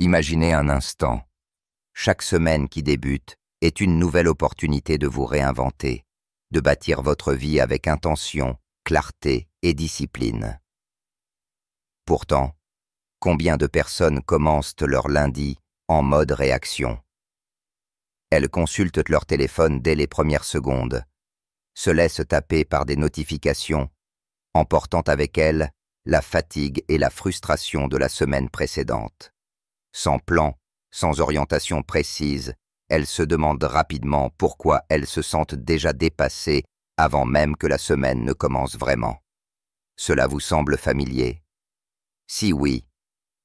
Imaginez un instant. Chaque semaine qui débute est une nouvelle opportunité de vous réinventer, de bâtir votre vie avec intention, clarté et discipline. Pourtant, combien de personnes commencent leur lundi en mode réaction? Elles consultent leur téléphone dès les premières secondes, se laissent taper par des notifications, emportant avec elles la fatigue et la frustration de la semaine précédente. Sans plan, sans orientation précise, elles se demandent rapidement pourquoi elles se sentent déjà dépassées avant même que la semaine ne commence vraiment. Cela vous semble familier? Si oui,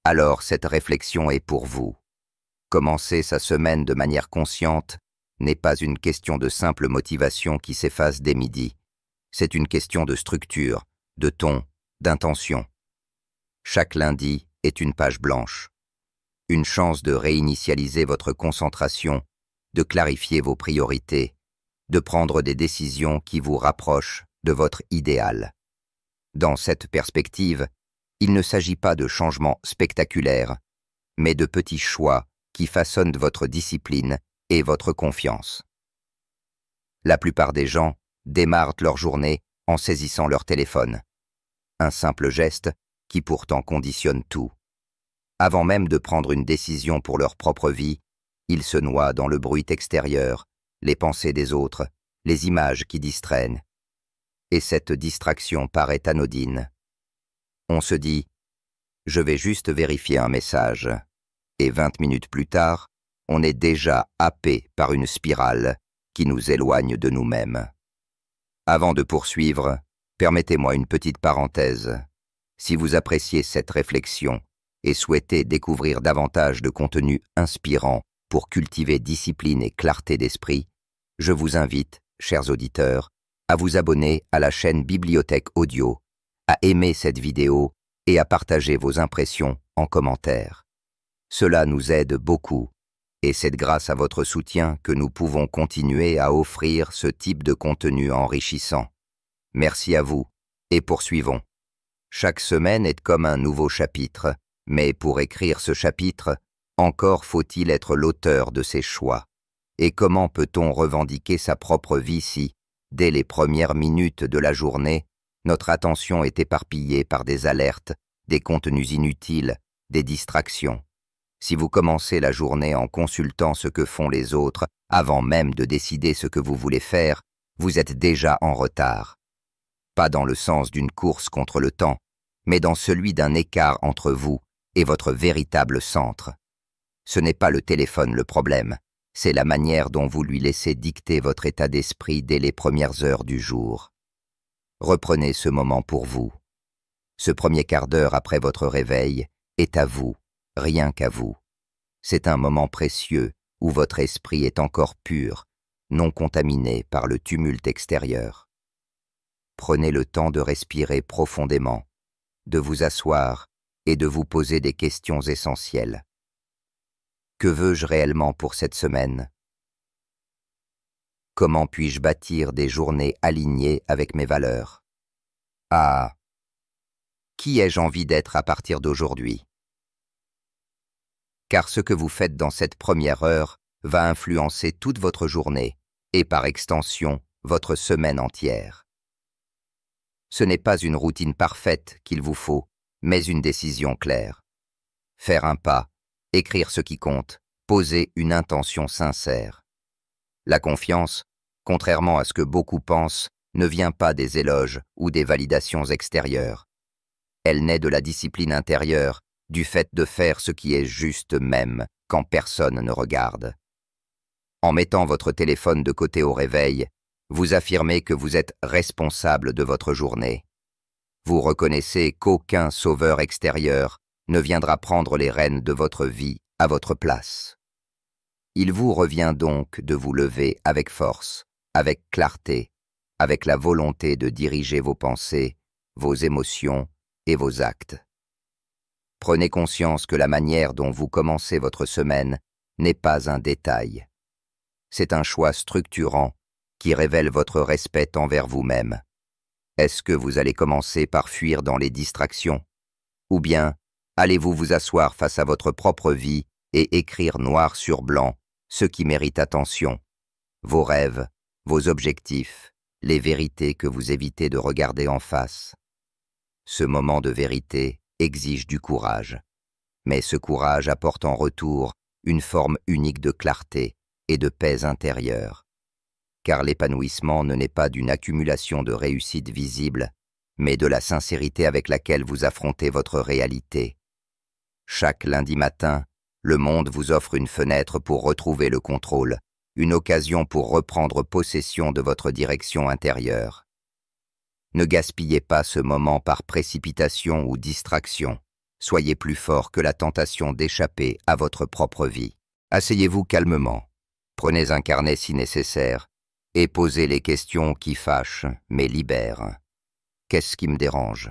alors cette réflexion est pour vous. Commencer sa semaine de manière consciente n'est pas une question de simple motivation qui s'efface dès midi. C'est une question de structure, de ton, d'intention. Chaque lundi est une page blanche. Une chance de réinitialiser votre concentration, de clarifier vos priorités, de prendre des décisions qui vous rapprochent de votre idéal. Dans cette perspective, il ne s'agit pas de changements spectaculaires, mais de petits choix qui façonnent votre discipline et votre confiance. La plupart des gens démarrent leur journée en saisissant leur téléphone. Un simple geste qui pourtant conditionne tout. Avant même de prendre une décision pour leur propre vie, ils se noient dans le bruit extérieur, les pensées des autres, les images qui distraînent. Et cette distraction paraît anodine. On se dit « je vais juste vérifier un message » et 20 minutes plus tard, on est déjà happé par une spirale qui nous éloigne de nous-mêmes. Avant de poursuivre, permettez-moi une petite parenthèse. Si vous appréciez cette réflexion et souhaitez découvrir davantage de contenu inspirant pour cultiver discipline et clarté d'esprit, je vous invite, chers auditeurs, à vous abonner à la chaîne Bibliothèque Audio, à aimer cette vidéo et à partager vos impressions en commentaire. Cela nous aide beaucoup, et c'est grâce à votre soutien que nous pouvons continuer à offrir ce type de contenu enrichissant. Merci à vous, et poursuivons. Chaque semaine est comme un nouveau chapitre, mais pour écrire ce chapitre, encore faut-il être l'auteur de ses choix. Et comment peut-on revendiquer sa propre vie si, dès les premières minutes de la journée, notre attention est éparpillée par des alertes, des contenus inutiles, des distractions? Si vous commencez la journée en consultant ce que font les autres, avant même de décider ce que vous voulez faire, vous êtes déjà en retard. Pas dans le sens d'une course contre le temps, mais dans celui d'un écart entre vous et votre véritable centre. Ce n'est pas le téléphone le problème, c'est la manière dont vous lui laissez dicter votre état d'esprit dès les premières heures du jour. Reprenez ce moment pour vous. Ce premier quart d'heure après votre réveil est à vous, rien qu'à vous. C'est un moment précieux où votre esprit est encore pur, non contaminé par le tumulte extérieur. Prenez le temps de respirer profondément, de vous asseoir et de vous poser des questions essentielles. Que veux-je réellement pour cette semaine? Comment puis-je bâtir des journées alignées avec mes valeurs? Ah! Qui ai-je envie d'être à partir d'aujourd'hui? Car ce que vous faites dans cette première heure va influencer toute votre journée et par extension votre semaine entière. Ce n'est pas une routine parfaite qu'il vous faut, mais une décision claire. Faire un pas, écrire ce qui compte, poser une intention sincère. La confiance, contrairement à ce que beaucoup pensent, ne vient pas des éloges ou des validations extérieures. Elle naît de la discipline intérieure, du fait de faire ce qui est juste même quand personne ne regarde. En mettant votre téléphone de côté au réveil, vous affirmez que vous êtes responsable de votre journée. Vous reconnaissez qu'aucun sauveur extérieur ne viendra prendre les rênes de votre vie à votre place. Il vous revient donc de vous lever avec force, avec clarté, avec la volonté de diriger vos pensées, vos émotions et vos actes. Prenez conscience que la manière dont vous commencez votre semaine n'est pas un détail. C'est un choix structurant qui révèle votre respect envers vous-même. Est-ce que vous allez commencer par fuir dans les distractions? Ou bien Allez-vous vous asseoir face à votre propre vie et écrire noir sur blanc ce qui mérite attention, vos rêves, vos objectifs, les vérités que vous évitez de regarder en face? Ce moment de vérité exige du courage, mais ce courage apporte en retour une forme unique de clarté et de paix intérieure. Car l'épanouissement ne naît pas d'une accumulation de réussites visibles, mais de la sincérité avec laquelle vous affrontez votre réalité. Chaque lundi matin, le monde vous offre une fenêtre pour retrouver le contrôle, une occasion pour reprendre possession de votre direction intérieure. Ne gaspillez pas ce moment par précipitation ou distraction. Soyez plus fort que la tentation d'échapper à votre propre vie. Asseyez-vous calmement, prenez un carnet si nécessaire, et posez les questions qui fâchent mais libèrent. Qu'est-ce qui me dérange?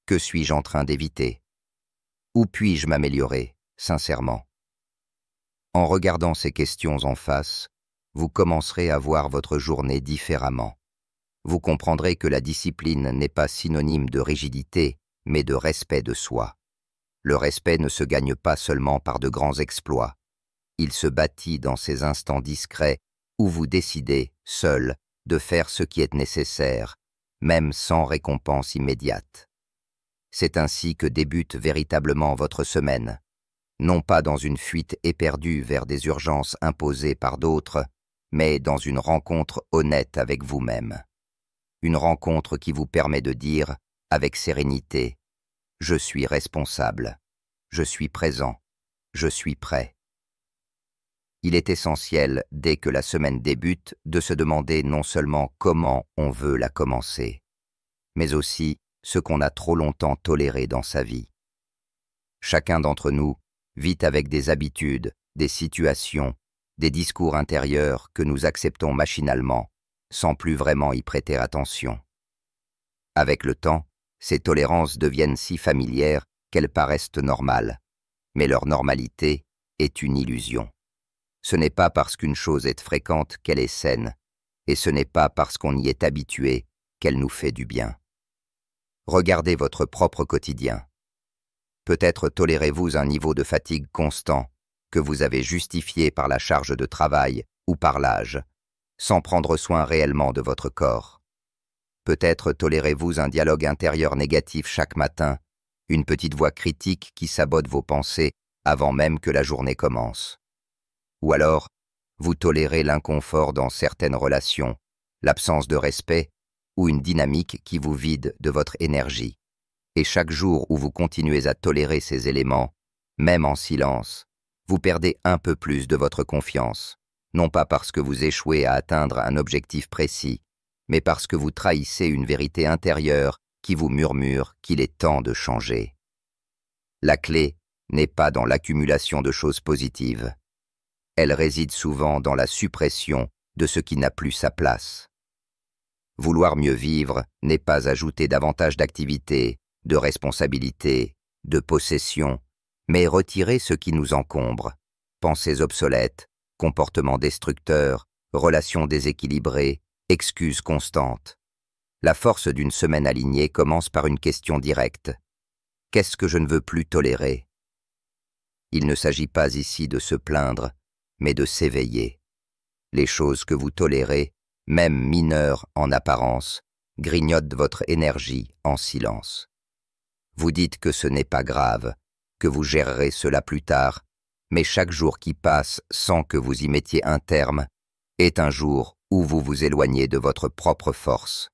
Que suis-je en train d'éviter? Où puis-je m'améliorer, sincèrement? En regardant ces questions en face, vous commencerez à voir votre journée différemment. Vous comprendrez que la discipline n'est pas synonyme de rigidité, mais de respect de soi. Le respect ne se gagne pas seulement par de grands exploits. Il se bâtit dans ces instants discrets où vous décidez, seul, de faire ce qui est nécessaire, même sans récompense immédiate. C'est ainsi que débute véritablement votre semaine, non pas dans une fuite éperdue vers des urgences imposées par d'autres, mais dans une rencontre honnête avec vous-même. Une rencontre qui vous permet de dire, avec sérénité, « Je suis responsable, je suis présent, je suis prêt ». Il est essentiel, dès que la semaine débute, de se demander non seulement comment on veut la commencer, mais aussi ce qu'on a trop longtemps toléré dans sa vie. Chacun d'entre nous vit avec des habitudes, des situations, des discours intérieurs que nous acceptons machinalement, sans plus vraiment y prêter attention. Avec le temps, ces tolérances deviennent si familières qu'elles paraissent normales, mais leur normalité est une illusion. Ce n'est pas parce qu'une chose est fréquente qu'elle est saine, et ce n'est pas parce qu'on y est habitué qu'elle nous fait du bien. Regardez votre propre quotidien. Peut-être tolérez-vous un niveau de fatigue constant, que vous avez justifié par la charge de travail ou par l'âge, sans prendre soin réellement de votre corps. Peut-être tolérez-vous un dialogue intérieur négatif chaque matin, une petite voix critique qui sabote vos pensées avant même que la journée commence. Ou alors, vous tolérez l'inconfort dans certaines relations, l'absence de respect ou une dynamique qui vous vide de votre énergie. Et chaque jour où vous continuez à tolérer ces éléments, même en silence, vous perdez un peu plus de votre confiance, non pas parce que vous échouez à atteindre un objectif précis, mais parce que vous trahissez une vérité intérieure qui vous murmure qu'il est temps de changer. La clé n'est pas dans l'accumulation de choses positives. Elle réside souvent dans la suppression de ce qui n'a plus sa place. Vouloir mieux vivre n'est pas ajouter davantage d'activités, de responsabilités, de possessions, mais retirer ce qui nous encombre, pensées obsolètes, comportements destructeurs, relations déséquilibrées, excuses constantes. La force d'une semaine alignée commence par une question directe. Qu'est-ce que je ne veux plus tolérer? Il ne s'agit pas ici de se plaindre, mais de s'éveiller. Les choses que vous tolérez, même mineures en apparence, grignotent votre énergie en silence. Vous dites que ce n'est pas grave, que vous gérerez cela plus tard, mais chaque jour qui passe sans que vous y mettiez un terme est un jour où vous vous éloignez de votre propre force.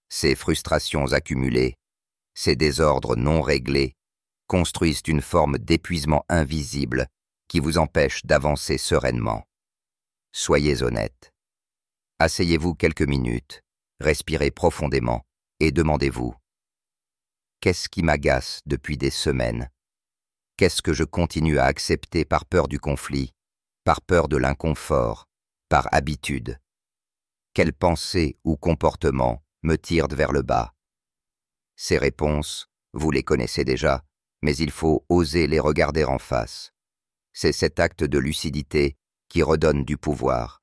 Ces frustrations accumulées, ces désordres non réglés, construisent une forme d'épuisement invisible qui vous empêche d'avancer sereinement. Soyez honnête. Asseyez-vous quelques minutes, respirez profondément et demandez-vous: qu'est-ce qui m'agace depuis des semaines? Qu'est-ce que je continue à accepter par peur du conflit, par peur de l'inconfort, par habitude? Quelles pensées ou comportements me tirent vers le bas? Ces réponses, vous les connaissez déjà, mais il faut oser les regarder en face. C'est cet acte de lucidité qui redonne du pouvoir.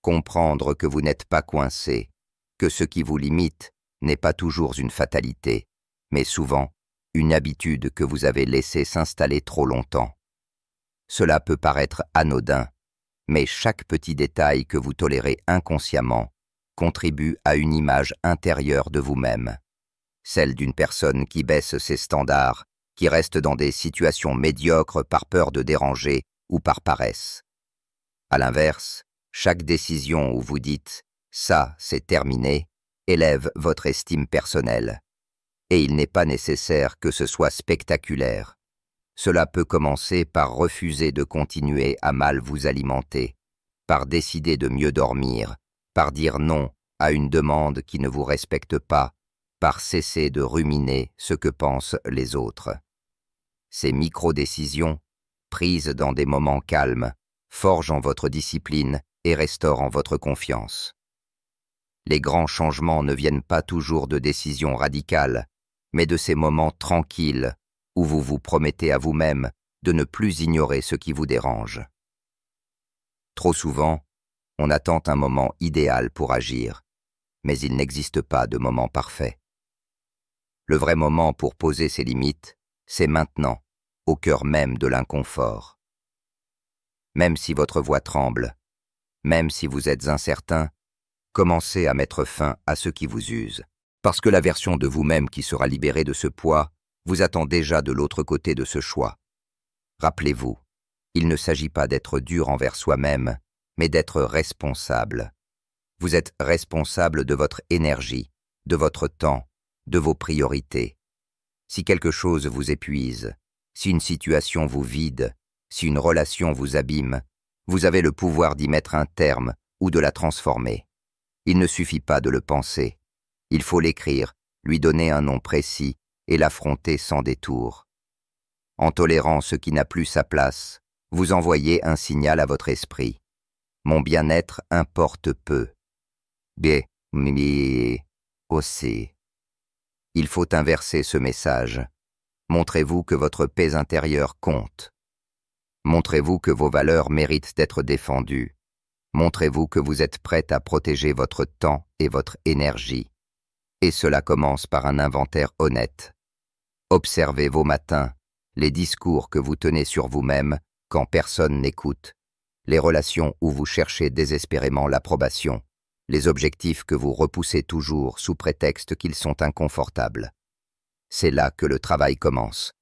Comprendre que vous n'êtes pas coincé, que ce qui vous limite n'est pas toujours une fatalité, mais souvent une habitude que vous avez laissée s'installer trop longtemps. Cela peut paraître anodin, mais chaque petit détail que vous tolérez inconsciemment contribue à une image intérieure de vous-même, celle d'une personne qui baisse ses standards, qui reste dans des situations médiocres par peur de déranger ou par paresse. À l'inverse, chaque décision où vous dites « ça, c'est terminé » élève votre estime personnelle. Et il n'est pas nécessaire que ce soit spectaculaire. Cela peut commencer par refuser de continuer à mal vous alimenter, par décider de mieux dormir, par dire non à une demande qui ne vous respecte pas, par cesser de ruminer ce que pensent les autres. Ces micro-décisions, prises dans des moments calmes, forgent en votre discipline et restaurent en votre confiance. Les grands changements ne viennent pas toujours de décisions radicales, mais de ces moments tranquilles où vous vous promettez à vous-même de ne plus ignorer ce qui vous dérange. Trop souvent, on attend un moment idéal pour agir, mais il n'existe pas de moment parfait. Le vrai moment pour poser ses limites, c'est maintenant, au cœur même de l'inconfort. Même si votre voix tremble, même si vous êtes incertain, commencez à mettre fin à ce qui vous use, parce que la version de vous-même qui sera libérée de ce poids vous attend déjà de l'autre côté de ce choix. Rappelez-vous, il ne s'agit pas d'être dur envers soi-même, mais d'être responsable. Vous êtes responsable de votre énergie, de votre temps, de vos priorités. Si quelque chose vous épuise, si une situation vous vide, si une relation vous abîme, vous avez le pouvoir d'y mettre un terme ou de la transformer. Il ne suffit pas de le penser. Il faut l'écrire, lui donner un nom précis et l'affronter sans détour. En tolérant ce qui n'a plus sa place, vous envoyez un signal à votre esprit. Mon bien-être importe peu. Aussi. Il faut inverser ce message. Montrez-vous que votre paix intérieure compte. Montrez-vous que vos valeurs méritent d'être défendues. Montrez-vous que vous êtes prête à protéger votre temps et votre énergie. Et cela commence par un inventaire honnête. Observez vos matins, les discours que vous tenez sur vous-même quand personne n'écoute, les relations où vous cherchez désespérément l'approbation, les objectifs que vous repoussez toujours sous prétexte qu'ils sont inconfortables. C'est là que le travail commence.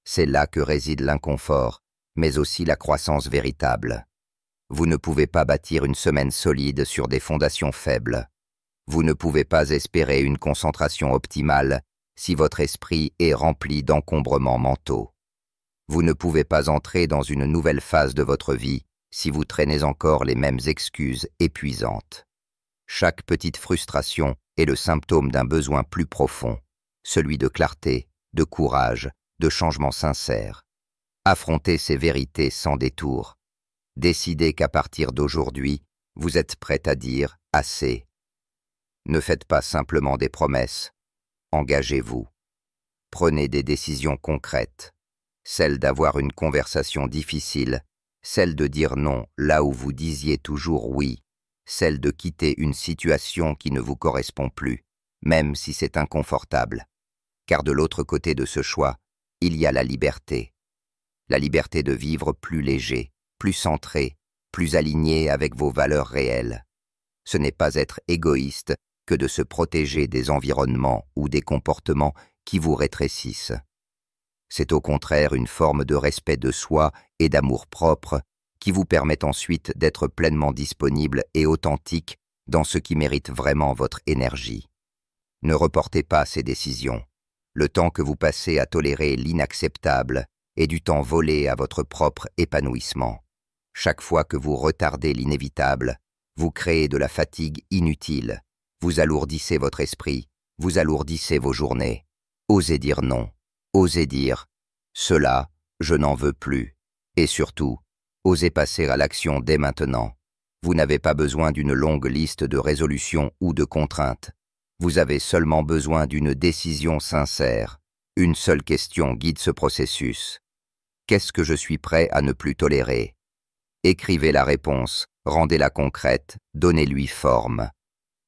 C'est là que réside l'inconfort, mais aussi la croissance véritable. Vous ne pouvez pas bâtir une semaine solide sur des fondations faibles. Vous ne pouvez pas espérer une concentration optimale si votre esprit est rempli d'encombrements mentaux. Vous ne pouvez pas entrer dans une nouvelle phase de votre vie si vous traînez encore les mêmes excuses épuisantes. Chaque petite frustration est le symptôme d'un besoin plus profond, celui de clarté, de courage, de changement sincère. Affrontez ces vérités sans détour. Décidez qu'à partir d'aujourd'hui, vous êtes prête à dire « assez ». Ne faites pas simplement des promesses. Engagez-vous. Prenez des décisions concrètes. Celle d'avoir une conversation difficile, celle de dire non là où vous disiez toujours oui, celle de quitter une situation qui ne vous correspond plus, même si c'est inconfortable. Car de l'autre côté de ce choix, il y a la liberté. La liberté de vivre plus léger, plus centré, plus aligné avec vos valeurs réelles. Ce n'est pas être égoïste que de se protéger des environnements ou des comportements qui vous rétrécissent. C'est au contraire une forme de respect de soi et d'amour-propre qui vous permet ensuite d'être pleinement disponible et authentique dans ce qui mérite vraiment votre énergie. Ne reportez pas ces décisions. Le temps que vous passez à tolérer l'inacceptable est du temps volé à votre propre épanouissement. Chaque fois que vous retardez l'inévitable, vous créez de la fatigue inutile. Vous alourdissez votre esprit, vous alourdissez vos journées. Osez dire non. Osez dire « cela, je n'en veux plus ». Et surtout, osez passer à l'action dès maintenant. Vous n'avez pas besoin d'une longue liste de résolutions ou de contraintes. Vous avez seulement besoin d'une décision sincère. Une seule question guide ce processus. Qu'est-ce que je suis prêt à ne plus tolérer? Écrivez la réponse, rendez-la concrète, donnez-lui forme.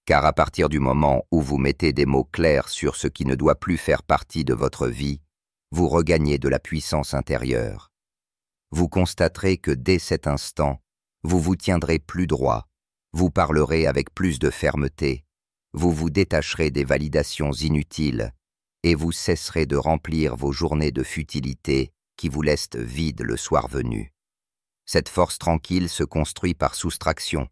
Car à partir du moment où vous mettez des mots clairs sur ce qui ne doit plus faire partie de votre vie, vous regagnez de la puissance intérieure. Vous constaterez que dès cet instant, vous vous tiendrez plus droit, vous parlerez avec plus de fermeté, vous vous détacherez des validations inutiles et vous cesserez de remplir vos journées de futilité qui vous laissent vides le soir venu. Cette force tranquille se construit par soustraction.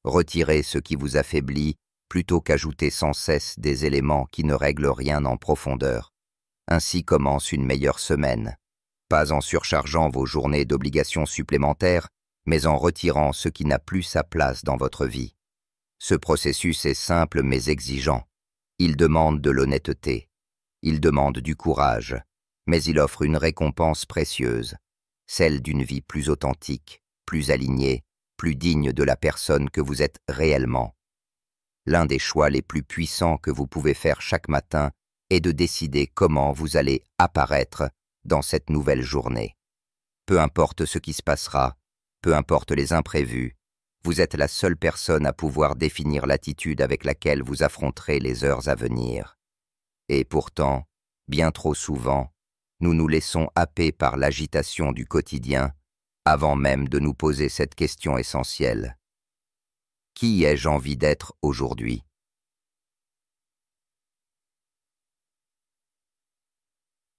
Retirez ce qui vous affaiblit plutôt qu'ajouter sans cesse des éléments qui ne règlent rien en profondeur. Ainsi commence une meilleure semaine, pas en surchargeant vos journées d'obligations supplémentaires, mais en retirant ce qui n'a plus sa place dans votre vie. Ce processus est simple mais exigeant. Il demande de l'honnêteté. Il demande du courage, mais il offre une récompense précieuse, celle d'une vie plus authentique, plus alignée, plus digne de la personne que vous êtes réellement. L'un des choix les plus puissants que vous pouvez faire chaque matin est de décider comment vous allez apparaître dans cette nouvelle journée. Peu importe ce qui se passera, peu importe les imprévus, vous êtes la seule personne à pouvoir définir l'attitude avec laquelle vous affronterez les heures à venir. Et pourtant, bien trop souvent, nous nous laissons happer par l'agitation du quotidien avant même de nous poser cette question essentielle. Qui ai-je envie d'être aujourd'hui?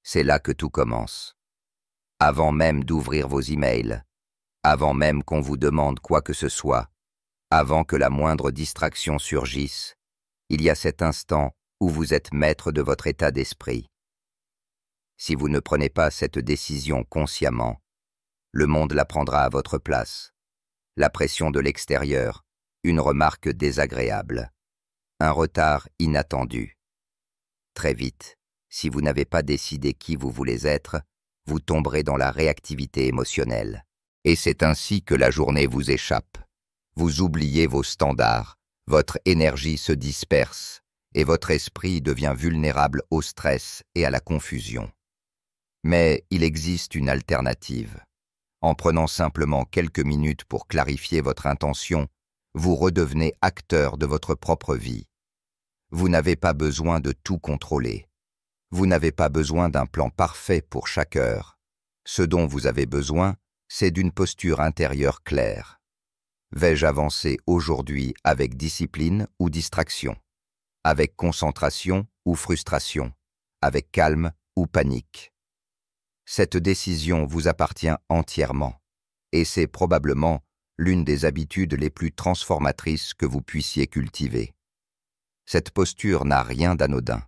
C'est là que tout commence. Avant même d'ouvrir vos emails, avant même qu'on vous demande quoi que ce soit, avant que la moindre distraction surgisse, il y a cet instant où vous êtes maître de votre état d'esprit. Si vous ne prenez pas cette décision consciemment, le monde la prendra à votre place. La pression de l'extérieur, une remarque désagréable, un retard inattendu. Très vite, si vous n'avez pas décidé qui vous voulez être, vous tomberez dans la réactivité émotionnelle. Et c'est ainsi que la journée vous échappe. Vous oubliez vos standards, votre énergie se disperse, et votre esprit devient vulnérable au stress et à la confusion. Mais il existe une alternative. En prenant simplement quelques minutes pour clarifier votre intention, vous redevenez acteur de votre propre vie. Vous n'avez pas besoin de tout contrôler. Vous n'avez pas besoin d'un plan parfait pour chaque heure. Ce dont vous avez besoin, c'est d'une posture intérieure claire. Vais-je avancer aujourd'hui avec discipline ou distraction? Avec concentration ou frustration? Avec calme ou panique? Cette décision vous appartient entièrement, et c'est probablement l'une des habitudes les plus transformatrices que vous puissiez cultiver. Cette posture n'a rien d'anodin.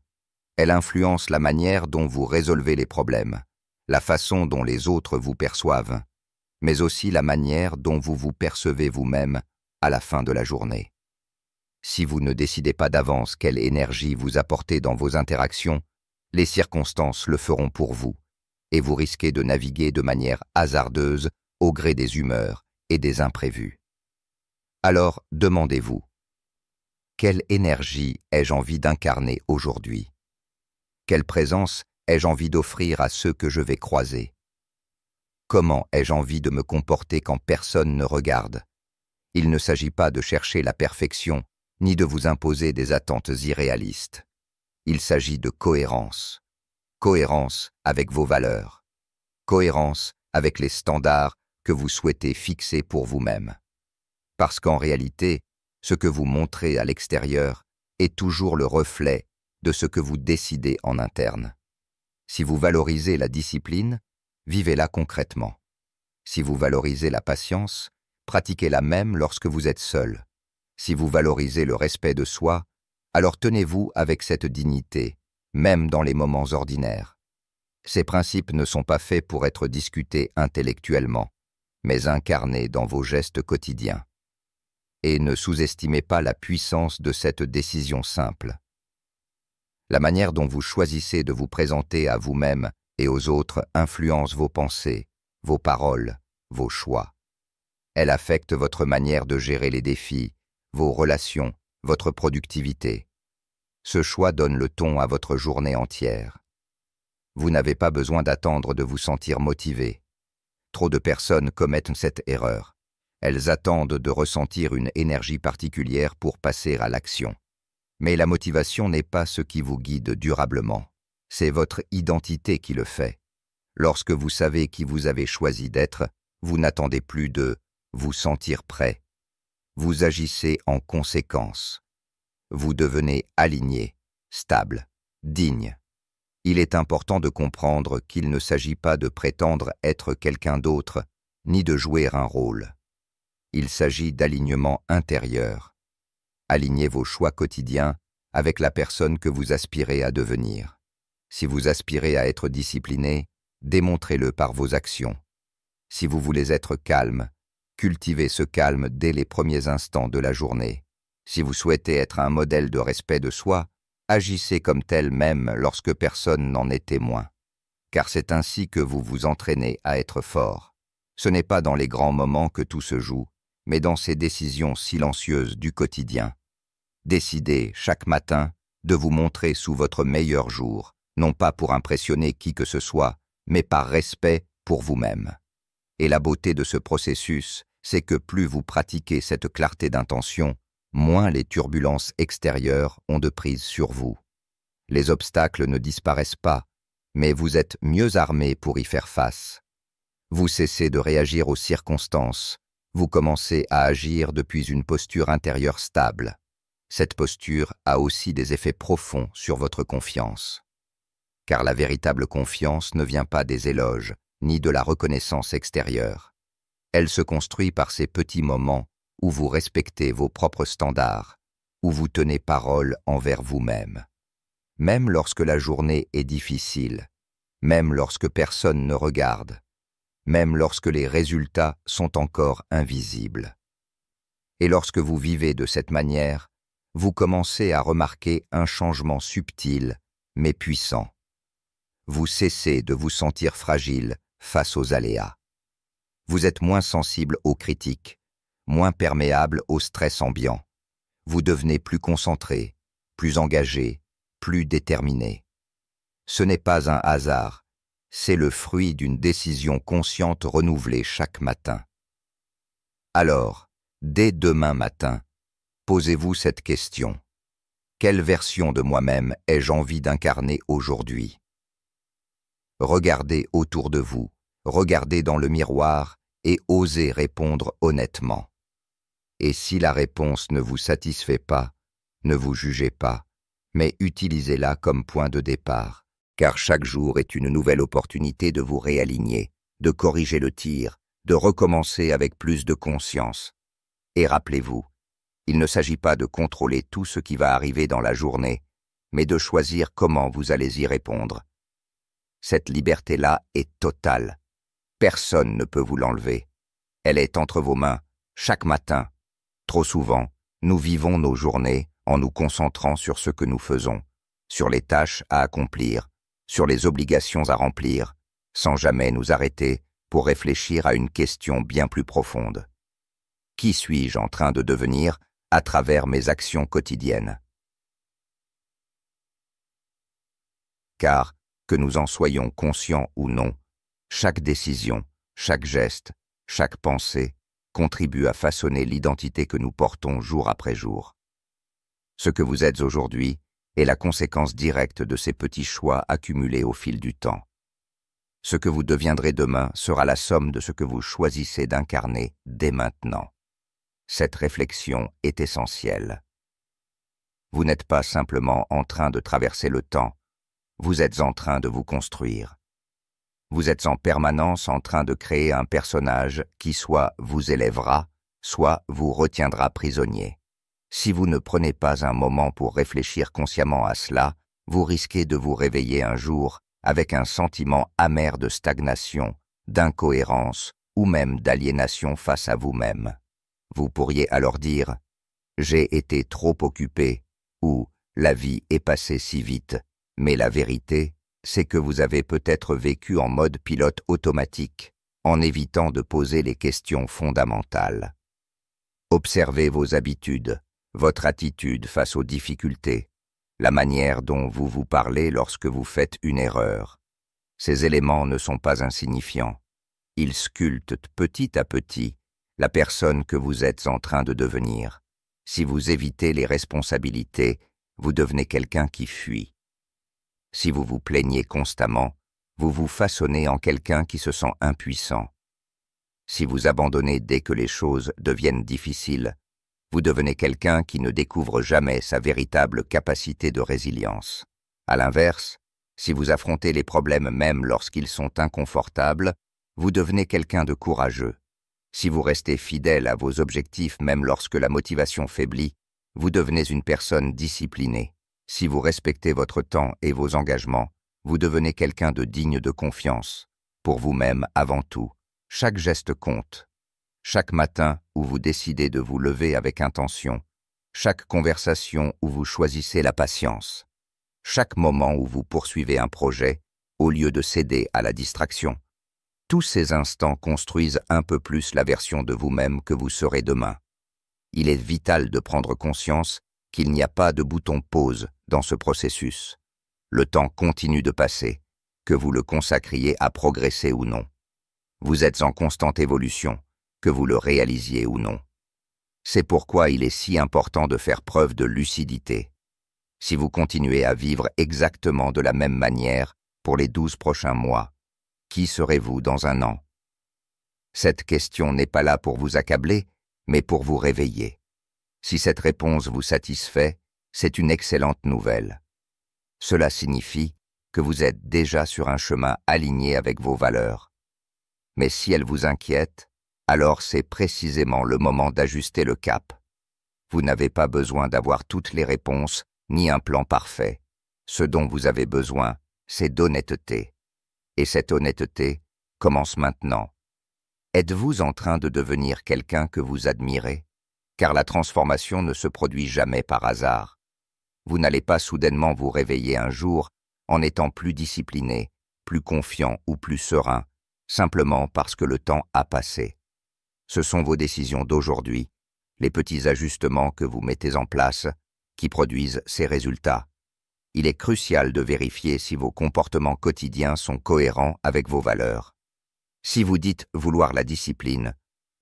Elle influence la manière dont vous résolvez les problèmes, la façon dont les autres vous perçoivent, mais aussi la manière dont vous vous percevez vous-même à la fin de la journée. Si vous ne décidez pas d'avance quelle énergie vous apportez dans vos interactions, les circonstances le feront pour vous, et vous risquez de naviguer de manière hasardeuse au gré des humeurs et des imprévus. Alors demandez-vous, quelle énergie ai-je envie d'incarner aujourd'hui? Quelle présence ai-je envie d'offrir à ceux que je vais croiser? Comment ai-je envie de me comporter quand personne ne regarde? Il ne s'agit pas de chercher la perfection, ni de vous imposer des attentes irréalistes. Il s'agit de cohérence. Cohérence avec vos valeurs. Cohérence avec les standards que vous souhaitez fixer pour vous-même. Parce qu'en réalité, ce que vous montrez à l'extérieur est toujours le reflet de ce que vous décidez en interne. Si vous valorisez la discipline, vivez-la concrètement. Si vous valorisez la patience, pratiquez-la même lorsque vous êtes seul. Si vous valorisez le respect de soi, alors tenez-vous avec cette dignité, même dans les moments ordinaires. Ces principes ne sont pas faits pour être discutés intellectuellement, mais incarnés dans vos gestes quotidiens. Et ne sous-estimez pas la puissance de cette décision simple. La manière dont vous choisissez de vous présenter à vous-même et aux autres influence vos pensées, vos paroles, vos choix. Elle affecte votre manière de gérer les défis, vos relations, votre productivité. Ce choix donne le ton à votre journée entière. Vous n'avez pas besoin d'attendre de vous sentir motivé. Trop de personnes commettent cette erreur. Elles attendent de ressentir une énergie particulière pour passer à l'action. Mais la motivation n'est pas ce qui vous guide durablement. C'est votre identité qui le fait. Lorsque vous savez qui vous avez choisi d'être, vous n'attendez plus de vous sentir prêt. Vous agissez en conséquence. Vous devenez aligné, stable, digne. Il est important de comprendre qu'il ne s'agit pas de prétendre être quelqu'un d'autre, ni de jouer un rôle. Il s'agit d'alignement intérieur. Alignez vos choix quotidiens avec la personne que vous aspirez à devenir. Si vous aspirez à être discipliné, démontrez-le par vos actions. Si vous voulez être calme, cultivez ce calme dès les premiers instants de la journée. Si vous souhaitez être un modèle de respect de soi, agissez comme tel même lorsque personne n'en est témoin. Car c'est ainsi que vous vous entraînez à être fort. Ce n'est pas dans les grands moments que tout se joue, mais dans ces décisions silencieuses du quotidien. Décidez, chaque matin, de vous montrer sous votre meilleur jour, non pas pour impressionner qui que ce soit, mais par respect pour vous-même. Et la beauté de ce processus, c'est que plus vous pratiquez cette clarté d'intention, moins les turbulences extérieures ont de prise sur vous. Les obstacles ne disparaissent pas, mais vous êtes mieux armé pour y faire face. Vous cessez de réagir aux circonstances, vous commencez à agir depuis une posture intérieure stable. Cette posture a aussi des effets profonds sur votre confiance. Car la véritable confiance ne vient pas des éloges, ni de la reconnaissance extérieure. Elle se construit par ces petits moments où vous respectez vos propres standards, où vous tenez parole envers vous-même. Même lorsque la journée est difficile, même lorsque personne ne regarde, même lorsque les résultats sont encore invisibles. Et lorsque vous vivez de cette manière, vous commencez à remarquer un changement subtil, mais puissant. Vous cessez de vous sentir fragile face aux aléas. Vous êtes moins sensible aux critiques, moins perméable au stress ambiant. Vous devenez plus concentré, plus engagé, plus déterminé. Ce n'est pas un hasard, c'est le fruit d'une décision consciente renouvelée chaque matin. Alors, dès demain matin, posez-vous cette question. Quelle version de moi-même ai-je envie d'incarner aujourd'hui? Regardez autour de vous, regardez dans le miroir et osez répondre honnêtement. Et si la réponse ne vous satisfait pas, ne vous jugez pas, mais utilisez-la comme point de départ, car chaque jour est une nouvelle opportunité de vous réaligner, de corriger le tir, de recommencer avec plus de conscience. Et rappelez-vous, il ne s'agit pas de contrôler tout ce qui va arriver dans la journée, mais de choisir comment vous allez y répondre. Cette liberté-là est totale. Personne ne peut vous l'enlever. Elle est entre vos mains, chaque matin. Trop souvent, nous vivons nos journées en nous concentrant sur ce que nous faisons, sur les tâches à accomplir, sur les obligations à remplir, sans jamais nous arrêter pour réfléchir à une question bien plus profonde. Qui suis-je en train de devenir à travers mes actions quotidiennes? Car, que nous en soyons conscients ou non, chaque décision, chaque geste, chaque pensée contribue à façonner l'identité que nous portons jour après jour. Ce que vous êtes aujourd'hui est la conséquence directe de ces petits choix accumulés au fil du temps. Ce que vous deviendrez demain sera la somme de ce que vous choisissez d'incarner dès maintenant. Cette réflexion est essentielle. Vous n'êtes pas simplement en train de traverser le temps, vous êtes en train de vous construire. Vous êtes en permanence en train de créer un personnage qui soit vous élèvera, soit vous retiendra prisonnier. Si vous ne prenez pas un moment pour réfléchir consciemment à cela, vous risquez de vous réveiller un jour avec un sentiment amer de stagnation, d'incohérence ou même d'aliénation face à vous-même. Vous pourriez alors dire « J'ai été trop occupé » ou « La vie est passée si vite », mais la vérité, c'est que vous avez peut-être vécu en mode pilote automatique, en évitant de poser les questions fondamentales. Observez vos habitudes, votre attitude face aux difficultés, la manière dont vous vous parlez lorsque vous faites une erreur. Ces éléments ne sont pas insignifiants. Ils sculptent petit à petit la personne que vous êtes en train de devenir. Si vous évitez les responsabilités, vous devenez quelqu'un qui fuit. Si vous vous plaignez constamment, vous vous façonnez en quelqu'un qui se sent impuissant. Si vous abandonnez dès que les choses deviennent difficiles, vous devenez quelqu'un qui ne découvre jamais sa véritable capacité de résilience. À l'inverse, si vous affrontez les problèmes même lorsqu'ils sont inconfortables, vous devenez quelqu'un de courageux. Si vous restez fidèle à vos objectifs même lorsque la motivation faiblit, vous devenez une personne disciplinée. Si vous respectez votre temps et vos engagements, vous devenez quelqu'un de digne de confiance. Pour vous-même avant tout, chaque geste compte. Chaque matin où vous décidez de vous lever avec intention, chaque conversation où vous choisissez la patience, chaque moment où vous poursuivez un projet au lieu de céder à la distraction, tous ces instants construisent un peu plus la version de vous-même que vous serez demain. Il est vital de prendre conscience qu'il n'y a pas de bouton pause dans ce processus. Le temps continue de passer, que vous le consacriez à progresser ou non. Vous êtes en constante évolution, que vous le réalisiez ou non. C'est pourquoi il est si important de faire preuve de lucidité. Si vous continuez à vivre exactement de la même manière pour les 12 prochains mois, qui serez-vous dans un an? Cette question n'est pas là pour vous accabler, mais pour vous réveiller. Si cette réponse vous satisfait, c'est une excellente nouvelle. Cela signifie que vous êtes déjà sur un chemin aligné avec vos valeurs. Mais si elle vous inquiète, alors c'est précisément le moment d'ajuster le cap. Vous n'avez pas besoin d'avoir toutes les réponses, ni un plan parfait. Ce dont vous avez besoin, c'est d'honnêteté. Et cette honnêteté commence maintenant. Êtes-vous en train de devenir quelqu'un que vous admirez? Car la transformation ne se produit jamais par hasard. Vous n'allez pas soudainement vous réveiller un jour en étant plus discipliné, plus confiant ou plus serein, simplement parce que le temps a passé. Ce sont vos décisions d'aujourd'hui, les petits ajustements que vous mettez en place, qui produisent ces résultats. Il est crucial de vérifier si vos comportements quotidiens sont cohérents avec vos valeurs. Si vous dites vouloir la discipline,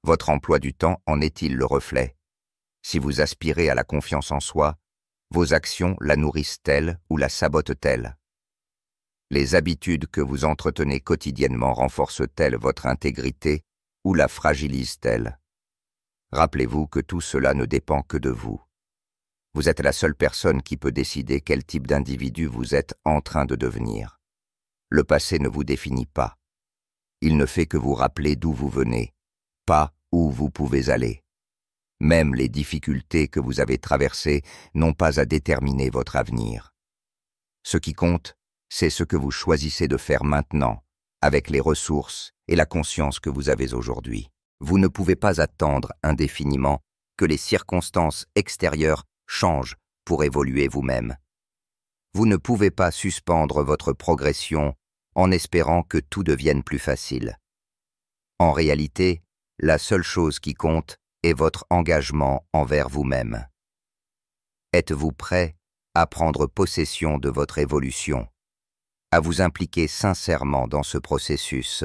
votre emploi du temps en est-il le reflet? Si vous aspirez à la confiance en soi, vos actions la nourrissent-elles ou la sabotent-elles? Les habitudes que vous entretenez quotidiennement renforcent-elles votre intégrité ou la fragilisent-elles? Rappelez-vous que tout cela ne dépend que de vous. Vous êtes la seule personne qui peut décider quel type d'individu vous êtes en train de devenir. Le passé ne vous définit pas. Il ne fait que vous rappeler d'où vous venez, pas où vous pouvez aller. Même les difficultés que vous avez traversées n'ont pas à déterminer votre avenir. Ce qui compte, c'est ce que vous choisissez de faire maintenant, avec les ressources et la conscience que vous avez aujourd'hui. Vous ne pouvez pas attendre indéfiniment que les circonstances extérieures changent pour évoluer vous-même. Vous ne pouvez pas suspendre votre progression en espérant que tout devienne plus facile. En réalité, la seule chose qui compte est votre engagement envers vous-même. Êtes-vous prêt à prendre possession de votre évolution, à vous impliquer sincèrement dans ce processus,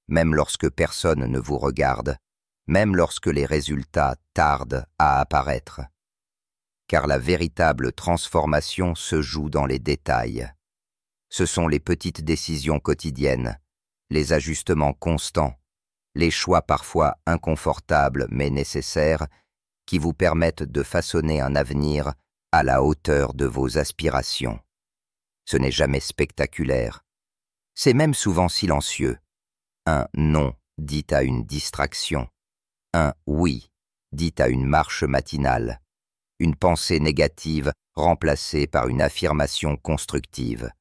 même lorsque personne ne vous regarde, même lorsque les résultats tardent à apparaître? Car la véritable transformation se joue dans les détails. Ce sont les petites décisions quotidiennes, les ajustements constants, les choix parfois inconfortables mais nécessaires qui vous permettent de façonner un avenir à la hauteur de vos aspirations. Ce n'est jamais spectaculaire. C'est même souvent silencieux. Un non dit à une distraction. Un oui dit à une marche matinale. Une pensée négative remplacée par une affirmation constructive.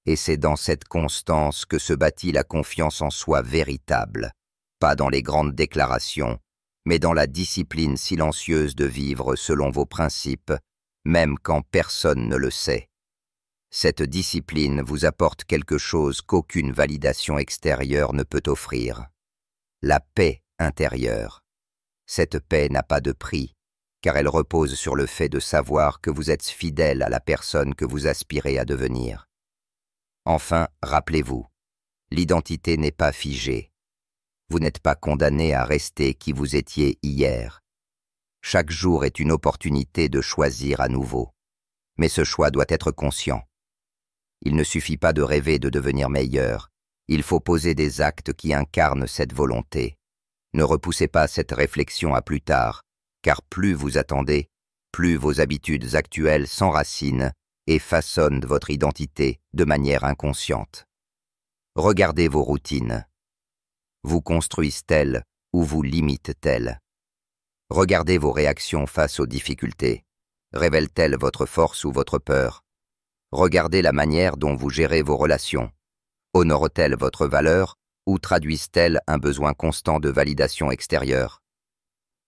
Et c'est dans cette constance que se bâtit la confiance en soi véritable, pas dans les grandes déclarations, mais dans la discipline silencieuse de vivre selon vos principes, même quand personne ne le sait. Cette discipline vous apporte quelque chose qu'aucune validation extérieure ne peut offrir. La paix intérieure. Cette paix n'a pas de prix, car elle repose sur le fait de savoir que vous êtes fidèle à la personne que vous aspirez à devenir. Enfin, rappelez-vous, l'identité n'est pas figée. Vous n'êtes pas condamné à rester qui vous étiez hier. Chaque jour est une opportunité de choisir à nouveau. Mais ce choix doit être conscient. Il ne suffit pas de rêver de devenir meilleur, il faut poser des actes qui incarnent cette volonté. Ne repoussez pas cette réflexion à plus tard, car plus vous attendez, plus vos habitudes actuelles s'enracinent et façonnent votre identité de manière inconsciente. Regardez vos routines. Vous construisent-elles ou vous limitent-elles? Regardez vos réactions face aux difficultés. Révèlent-elles votre force ou votre peur? Regardez la manière dont vous gérez vos relations. Honorent-elles votre valeur ou traduisent-elles un besoin constant de validation extérieure?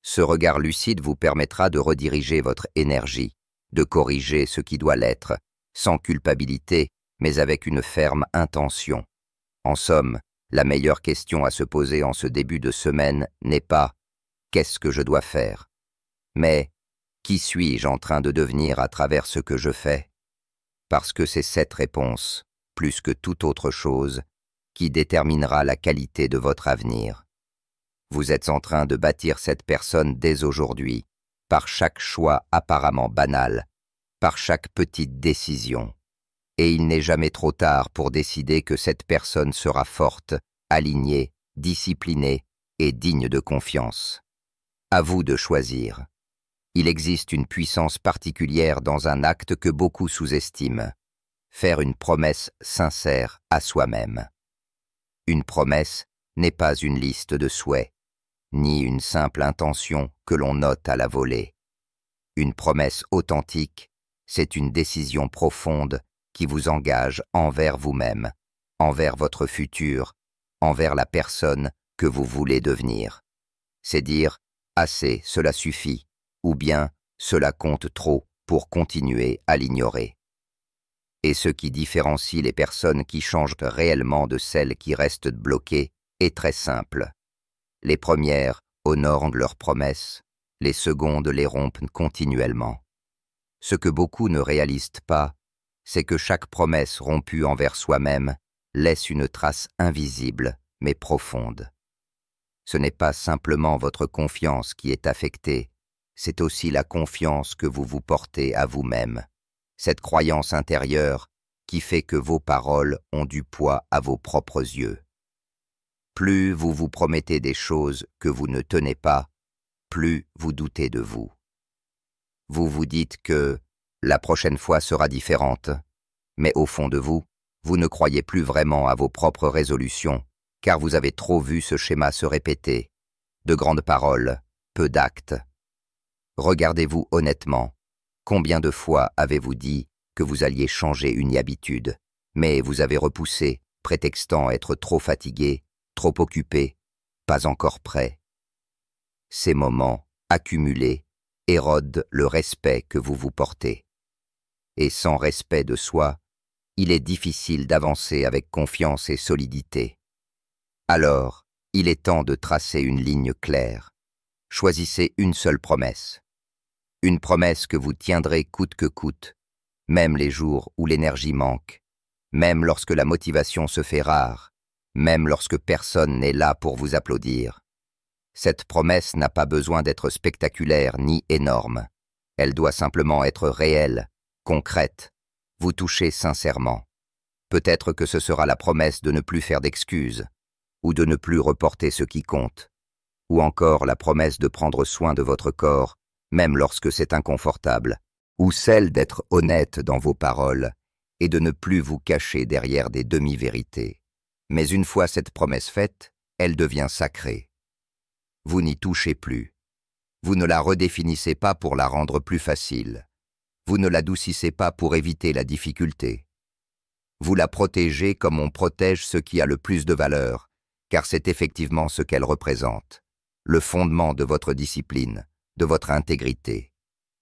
Ce regard lucide vous permettra de rediriger votre énergie, de corriger ce qui doit l'être, sans culpabilité, mais avec une ferme intention. En somme, la meilleure question à se poser en ce début de semaine n'est pas « qu'est-ce que je dois faire ?», mais « qui suis-je en train de devenir à travers ce que je fais ?» Parce que c'est cette réponse, plus que toute autre chose, qui déterminera la qualité de votre avenir. Vous êtes en train de bâtir cette personne dès aujourd'hui, par chaque choix apparemment banal, par chaque petite décision. Et il n'est jamais trop tard pour décider que cette personne sera forte, alignée, disciplinée et digne de confiance. À vous de choisir. Il existe une puissance particulière dans un acte que beaucoup sous-estiment. Faire une promesse sincère à soi-même. Une promesse n'est pas une liste de souhaits, ni une simple intention que l'on note à la volée. Une promesse authentique, c'est une décision profonde qui vous engage envers vous-même, envers votre futur, envers la personne que vous voulez devenir. C'est dire « assez, cela suffit » ou bien « cela compte trop pour continuer à l'ignorer ». Et ce qui différencie les personnes qui changent réellement de celles qui restent bloquées est très simple. Les premières honorent leurs promesses, les secondes les rompent continuellement. Ce que beaucoup ne réalisent pas, c'est que chaque promesse rompue envers soi-même laisse une trace invisible mais profonde. Ce n'est pas simplement votre confiance qui est affectée, c'est aussi la confiance que vous vous portez à vous-même, cette croyance intérieure qui fait que vos paroles ont du poids à vos propres yeux. Plus vous vous promettez des choses que vous ne tenez pas, plus vous doutez de vous. Vous vous dites que la prochaine fois sera différente, mais au fond de vous, vous ne croyez plus vraiment à vos propres résolutions, car vous avez trop vu ce schéma se répéter. De grandes paroles, peu d'actes. Regardez-vous honnêtement. Combien de fois avez-vous dit que vous alliez changer une habitude, mais vous avez repoussé, prétextant être trop fatigué, trop occupé, pas encore prêt? Ces moments, accumulés, érodent le respect que vous vous portez. Et sans respect de soi, il est difficile d'avancer avec confiance et solidité. Alors, il est temps de tracer une ligne claire. Choisissez une seule promesse. Une promesse que vous tiendrez coûte que coûte, même les jours où l'énergie manque, même lorsque la motivation se fait rare, même lorsque personne n'est là pour vous applaudir. Cette promesse n'a pas besoin d'être spectaculaire ni énorme. Elle doit simplement être réelle, concrète, vous toucher sincèrement. Peut-être que ce sera la promesse de ne plus faire d'excuses, ou de ne plus reporter ce qui compte, ou encore la promesse de prendre soin de votre corps, même lorsque c'est inconfortable, ou celle d'être honnête dans vos paroles et de ne plus vous cacher derrière des demi-vérités. Mais une fois cette promesse faite, elle devient sacrée. Vous n'y touchez plus. Vous ne la redéfinissez pas pour la rendre plus facile. Vous ne l'adoucissez pas pour éviter la difficulté. Vous la protégez comme on protège ce qui a le plus de valeur, car c'est effectivement ce qu'elle représente, le fondement de votre discipline, de votre intégrité.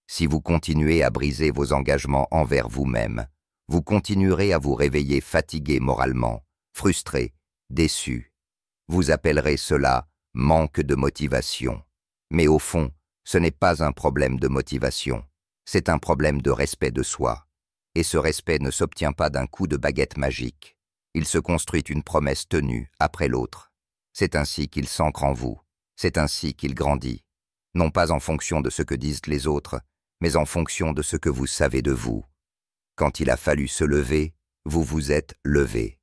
Si vous continuez à briser vos engagements envers vous-même, vous continuerez à vous réveiller fatigué moralement, frustré, déçu. Vous appellerez cela manque de motivation. Mais au fond, ce n'est pas un problème de motivation, c'est un problème de respect de soi. Et ce respect ne s'obtient pas d'un coup de baguette magique. Il se construit une promesse tenue après l'autre. C'est ainsi qu'il s'ancre en vous, c'est ainsi qu'il grandit. Non pas en fonction de ce que disent les autres, mais en fonction de ce que vous savez de vous. Quand il a fallu se lever, vous vous êtes levé.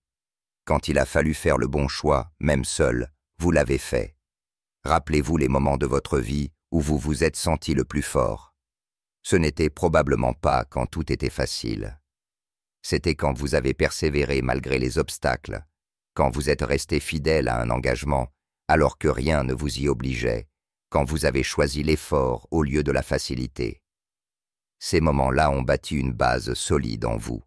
Quand il a fallu faire le bon choix, même seul, vous l'avez fait. Rappelez-vous les moments de votre vie où vous vous êtes senti le plus fort. Ce n'était probablement pas quand tout était facile. C'était quand vous avez persévéré malgré les obstacles, quand vous êtes resté fidèle à un engagement alors que rien ne vous y obligeait, quand vous avez choisi l'effort au lieu de la facilité. Ces moments-là ont bâti une base solide en vous.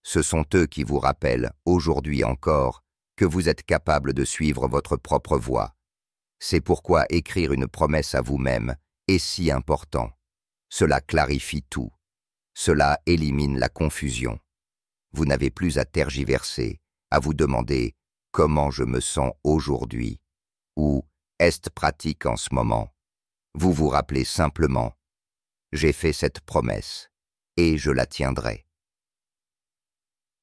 Ce sont eux qui vous rappellent, aujourd'hui encore, que vous êtes capable de suivre votre propre voie. C'est pourquoi écrire une promesse à vous-même est si important. Cela clarifie tout. Cela élimine la confusion. Vous n'avez plus à tergiverser, à vous demander « comment je me sens aujourd'hui ?» ou « est-ce pratique en ce moment ?» Vous vous rappelez simplement « j'ai fait cette promesse et je la tiendrai ».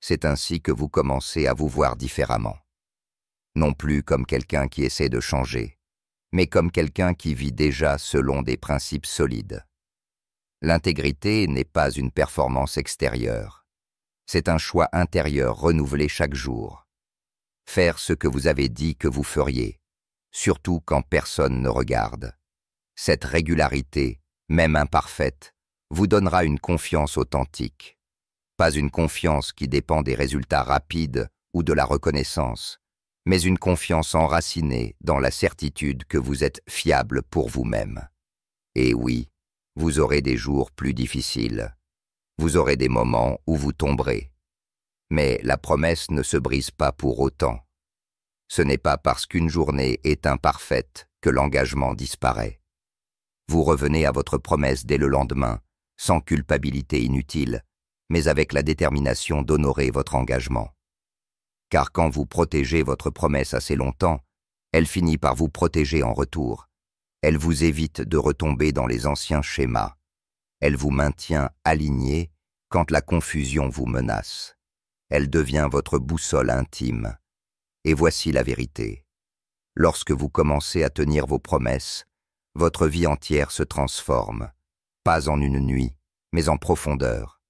C'est ainsi que vous commencez à vous voir différemment. Non plus comme quelqu'un qui essaie de changer, mais comme quelqu'un qui vit déjà selon des principes solides. L'intégrité n'est pas une performance extérieure. C'est un choix intérieur renouvelé chaque jour. Faire ce que vous avez dit que vous feriez, surtout quand personne ne regarde. Cette régularité, même imparfaite, vous donnera une confiance authentique. Pas une confiance qui dépend des résultats rapides ou de la reconnaissance, mais une confiance enracinée dans la certitude que vous êtes fiable pour vous-même. Et oui, vous aurez des jours plus difficiles. Vous aurez des moments où vous tomberez. Mais la promesse ne se brise pas pour autant. Ce n'est pas parce qu'une journée est imparfaite que l'engagement disparaît. Vous revenez à votre promesse dès le lendemain, sans culpabilité inutile, mais avec la détermination d'honorer votre engagement. Car quand vous protégez votre promesse assez longtemps, elle finit par vous protéger en retour. Elle vous évite de retomber dans les anciens schémas. Elle vous maintient aligné quand la confusion vous menace. Elle devient votre boussole intime. Et voici la vérité. Lorsque vous commencez à tenir vos promesses, votre vie entière se transforme, pas en une nuit, mais en profondeur.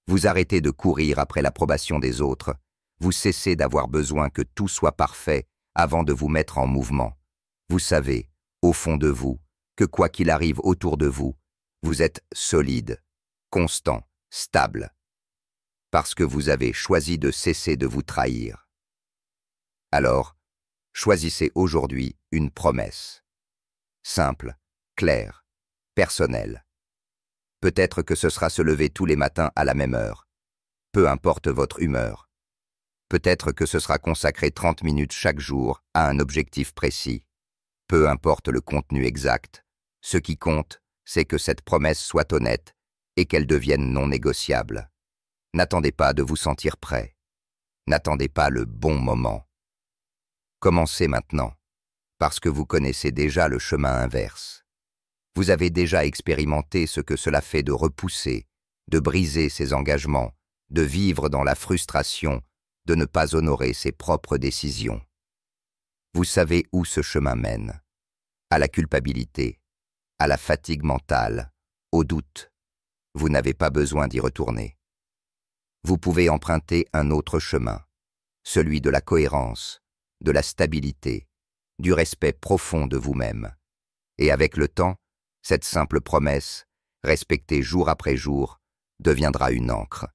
Vous arrêtez de courir après l'approbation des autres, vous cessez d'avoir besoin que tout soit parfait avant de vous mettre en mouvement. Vous savez, au fond de vous, que quoi qu'il arrive autour de vous, vous êtes solide, constant, stable, parce que vous avez choisi de cesser de vous trahir. Alors, choisissez aujourd'hui une promesse. Simple, claire, personnelle. Peut-être que ce sera se lever tous les matins à la même heure. Peu importe votre humeur. Peut-être que ce sera consacrer 30 minutes chaque jour à un objectif précis. Peu importe le contenu exact. Ce qui compte, c'est que cette promesse soit honnête et qu'elle devienne non négociable. N'attendez pas de vous sentir prêt. N'attendez pas le bon moment. Commencez maintenant, parce que vous connaissez déjà le chemin inverse. Vous avez déjà expérimenté ce que cela fait de repousser, de briser ses engagements, de vivre dans la frustration, de ne pas honorer ses propres décisions. Vous savez où ce chemin mène, à la culpabilité, à la fatigue mentale, au doute. Vous n'avez pas besoin d'y retourner. Vous pouvez emprunter un autre chemin, celui de la cohérence, de la stabilité, du respect profond de vous-même. Et avec le temps, cette simple promesse, respectée jour après jour, deviendra une ancre.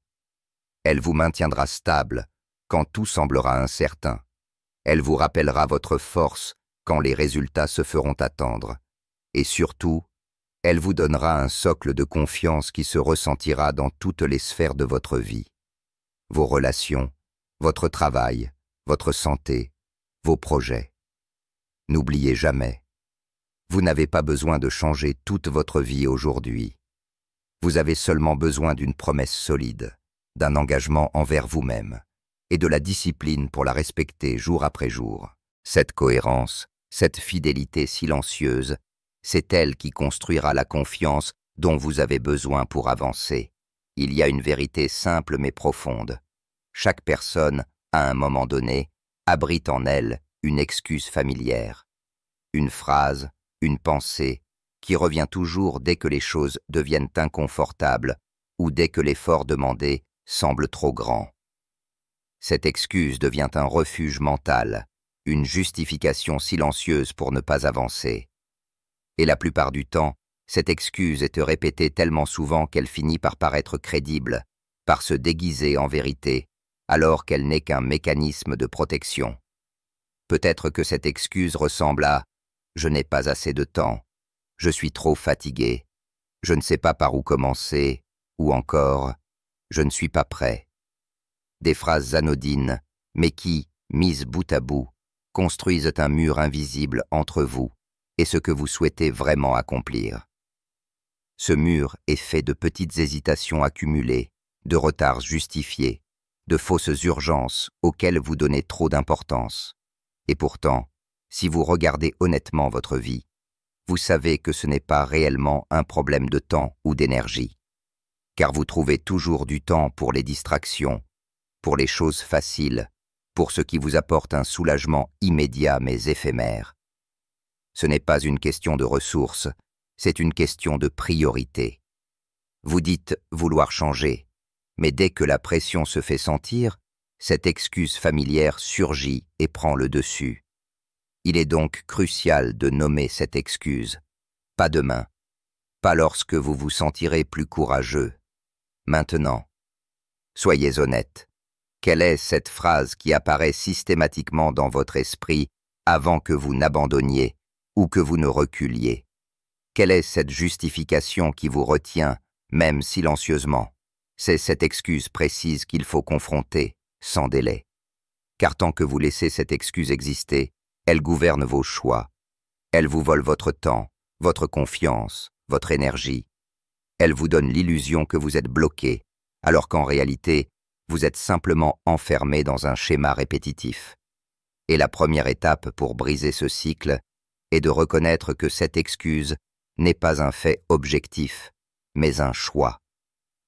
Elle vous maintiendra stable quand tout semblera incertain. Elle vous rappellera votre force quand les résultats se feront attendre. Et surtout, elle vous donnera un socle de confiance qui se ressentira dans toutes les sphères de votre vie. Vos relations, votre travail, votre santé, vos projets. N'oubliez jamais, vous n'avez pas besoin de changer toute votre vie aujourd'hui. Vous avez seulement besoin d'une promesse solide, d'un engagement envers vous-même et de la discipline pour la respecter jour après jour. Cette cohérence, cette fidélité silencieuse, c'est elle qui construira la confiance dont vous avez besoin pour avancer. Il y a une vérité simple mais profonde. Chaque personne, à un moment donné, abrite en elle une excuse familière, une phrase, une pensée, qui revient toujours dès que les choses deviennent inconfortables ou dès que l'effort demandé semble trop grand. Cette excuse devient un refuge mental, une justification silencieuse pour ne pas avancer. Et la plupart du temps, cette excuse est répétée tellement souvent qu'elle finit par paraître crédible, par se déguiser en vérité, alors qu'elle n'est qu'un mécanisme de protection. Peut-être que cette excuse ressemble à « je n'ai pas assez de temps »,« je suis trop fatigué »,« je ne sais pas par où commencer » ou encore « je ne suis pas prêt ». Des phrases anodines, mais qui, mises bout à bout, construisent un mur invisible entre vous et ce que vous souhaitez vraiment accomplir. Ce mur est fait de petites hésitations accumulées, de retards justifiés, de fausses urgences auxquelles vous donnez trop d'importance. Et pourtant, si vous regardez honnêtement votre vie, vous savez que ce n'est pas réellement un problème de temps ou d'énergie, car vous trouvez toujours du temps pour les distractions, pour les choses faciles, pour ce qui vous apporte un soulagement immédiat mais éphémère. Ce n'est pas une question de ressources, c'est une question de priorité. Vous dites vouloir changer, mais dès que la pression se fait sentir, cette excuse familière surgit et prend le dessus. Il est donc crucial de nommer cette excuse. Pas demain, pas lorsque vous vous sentirez plus courageux. Maintenant. Soyez honnête. Quelle est cette phrase qui apparaît systématiquement dans votre esprit avant que vous n'abandonniez ou que vous ne reculiez? Quelle est cette justification qui vous retient, même silencieusement? C'est cette excuse précise qu'il faut confronter, sans délai. Car tant que vous laissez cette excuse exister, elle gouverne vos choix. Elle vous vole votre temps, votre confiance, votre énergie. Elle vous donne l'illusion que vous êtes bloqué, alors qu'en réalité, vous êtes simplement enfermé dans un schéma répétitif. Et la première étape pour briser ce cycle est de reconnaître que cette excuse n'est pas un fait objectif, mais un choix.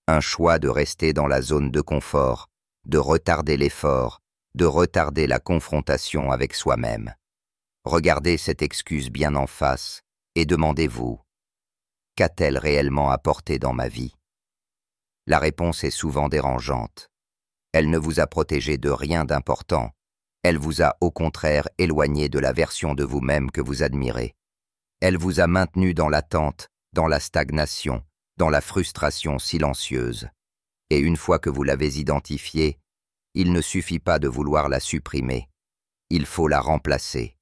Un choix de rester dans la zone de confort, de retarder l'effort, de retarder la confrontation avec soi-même. Regardez cette excuse bien en face et demandez-vous, qu'a-t-elle réellement apporté dans ma vie? La réponse est souvent dérangeante. Elle ne vous a protégé de rien d'important. Elle vous a au contraire éloigné de la version de vous-même que vous admirez. Elle vous a maintenu dans l'attente, dans la stagnation, dans la frustration silencieuse. Et une fois que vous l'avez identifiée, il ne suffit pas de vouloir la supprimer. Il faut la remplacer.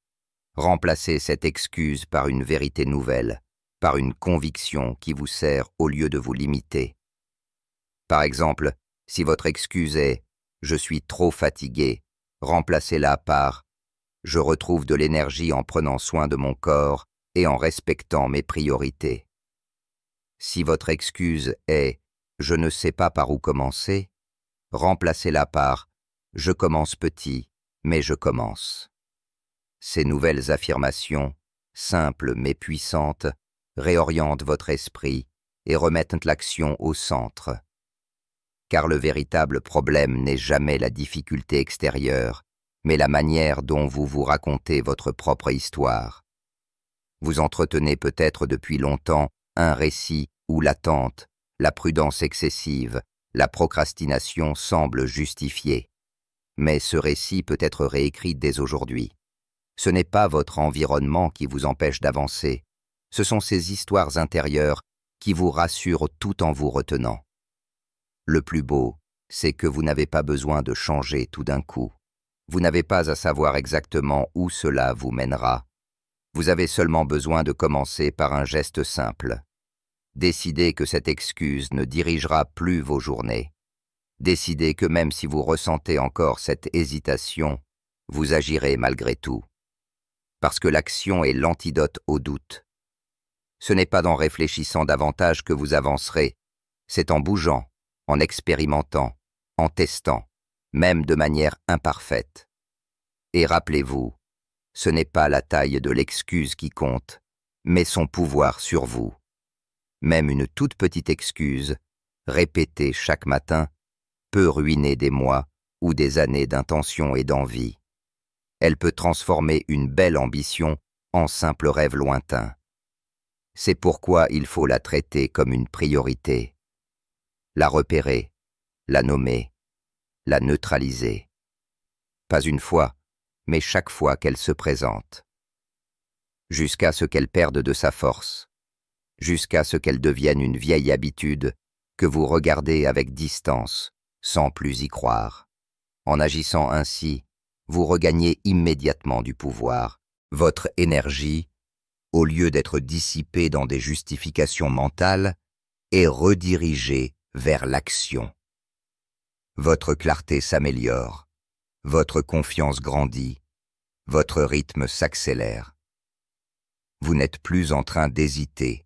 Remplacer cette excuse par une vérité nouvelle, par une conviction qui vous sert au lieu de vous limiter. Par exemple, si votre excuse est « je suis trop fatigué », remplacez-la par « je retrouve de l'énergie en prenant soin de mon corps et en respectant mes priorités ». Si votre excuse est « je ne sais pas par où commencer », remplacez-la par « je commence petit, mais je commence ». Ces nouvelles affirmations, simples mais puissantes, réorientent votre esprit et remettent l'action au centre. Car le véritable problème n'est jamais la difficulté extérieure, mais la manière dont vous vous racontez votre propre histoire. Vous entretenez peut-être depuis longtemps un récit où l'attente, la prudence excessive, la procrastination semblent justifiées. Mais ce récit peut être réécrit dès aujourd'hui. Ce n'est pas votre environnement qui vous empêche d'avancer, ce sont ces histoires intérieures qui vous rassurent tout en vous retenant. Le plus beau, c'est que vous n'avez pas besoin de changer tout d'un coup. Vous n'avez pas à savoir exactement où cela vous mènera. Vous avez seulement besoin de commencer par un geste simple. Décidez que cette excuse ne dirigera plus vos journées. Décidez que même si vous ressentez encore cette hésitation, vous agirez malgré tout. Parce que l'action est l'antidote au doute. Ce n'est pas en réfléchissant davantage que vous avancerez, c'est en bougeant, en expérimentant, en testant, même de manière imparfaite. Et rappelez-vous, ce n'est pas la taille de l'excuse qui compte, mais son pouvoir sur vous. Même une toute petite excuse, répétée chaque matin, peut ruiner des mois ou des années d'intention et d'envie. Elle peut transformer une belle ambition en simple rêve lointain. C'est pourquoi il faut la traiter comme une priorité. La repérer, la nommer, la neutraliser. pas une fois, mais chaque fois qu'elle se présente. Jusqu'à ce qu'elle perde de sa force, jusqu'à ce qu'elle devienne une vieille habitude que vous regardez avec distance, sans plus y croire. En agissant ainsi, vous regagnez immédiatement du pouvoir. Votre énergie, au lieu d'être dissipée dans des justifications mentales, est redirigée vers l'action. Votre clarté s'améliore, votre confiance grandit, votre rythme s'accélère. Vous n'êtes plus en train d'hésiter,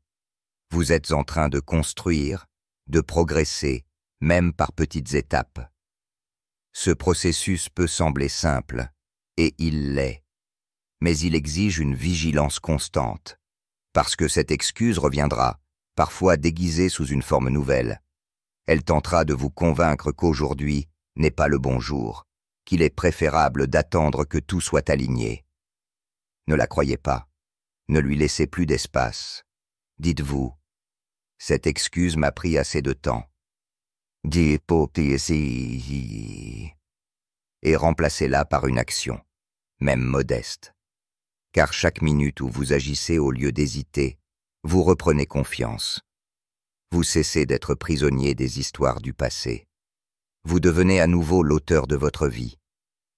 vous êtes en train de construire, de progresser, même par petites étapes. Ce processus peut sembler simple, et il l'est, mais il exige une vigilance constante, parce que cette excuse reviendra, parfois déguisée sous une forme nouvelle. Elle tentera de vous convaincre qu'aujourd'hui n'est pas le bon jour, qu'il est préférable d'attendre que tout soit aligné. Ne la croyez pas, ne lui laissez plus d'espace. Dites-vous, cette excuse m'a pris assez de temps. Et remplacez-la par une action, même modeste. Car chaque minute où vous agissez au lieu d'hésiter, vous reprenez confiance. Vous cessez d'être prisonnier des histoires du passé. Vous devenez à nouveau l'auteur de votre vie.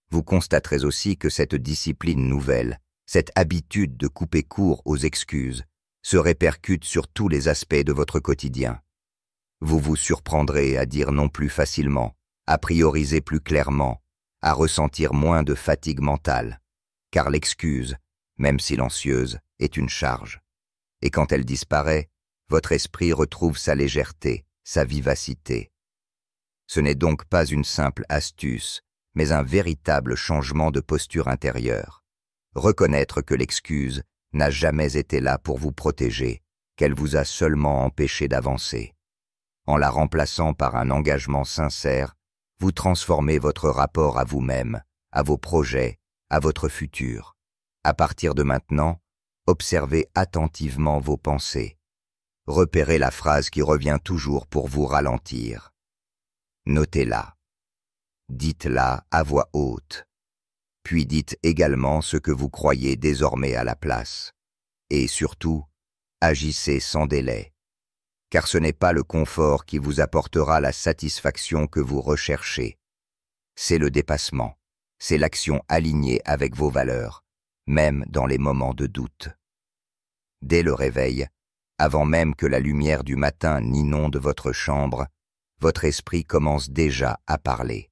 Vous constaterez aussi que cette discipline nouvelle, cette habitude de couper court aux excuses, se répercute sur tous les aspects de votre quotidien. Vous vous surprendrez à dire non plus facilement, à prioriser plus clairement, à ressentir moins de fatigue mentale, car l'excuse, même silencieuse, est une charge. Et quand elle disparaît, votre esprit retrouve sa légèreté, sa vivacité. Ce n'est donc pas une simple astuce, mais un véritable changement de posture intérieure. Reconnaître que l'excuse n'a jamais été là pour vous protéger, qu'elle vous a seulement empêché d'avancer. En la remplaçant par un engagement sincère, vous transformez votre rapport à vous-même, à vos projets, à votre futur. À partir de maintenant, observez attentivement vos pensées. Repérez la phrase qui revient toujours pour vous ralentir. Notez-la. Dites-la à voix haute. Puis dites également ce que vous croyez désormais à la place. Et surtout, agissez sans délai. Car ce n'est pas le confort qui vous apportera la satisfaction que vous recherchez. C'est le dépassement, c'est l'action alignée avec vos valeurs, même dans les moments de doute. Dès le réveil, avant même que la lumière du matin n'inonde votre chambre, votre esprit commence déjà à parler.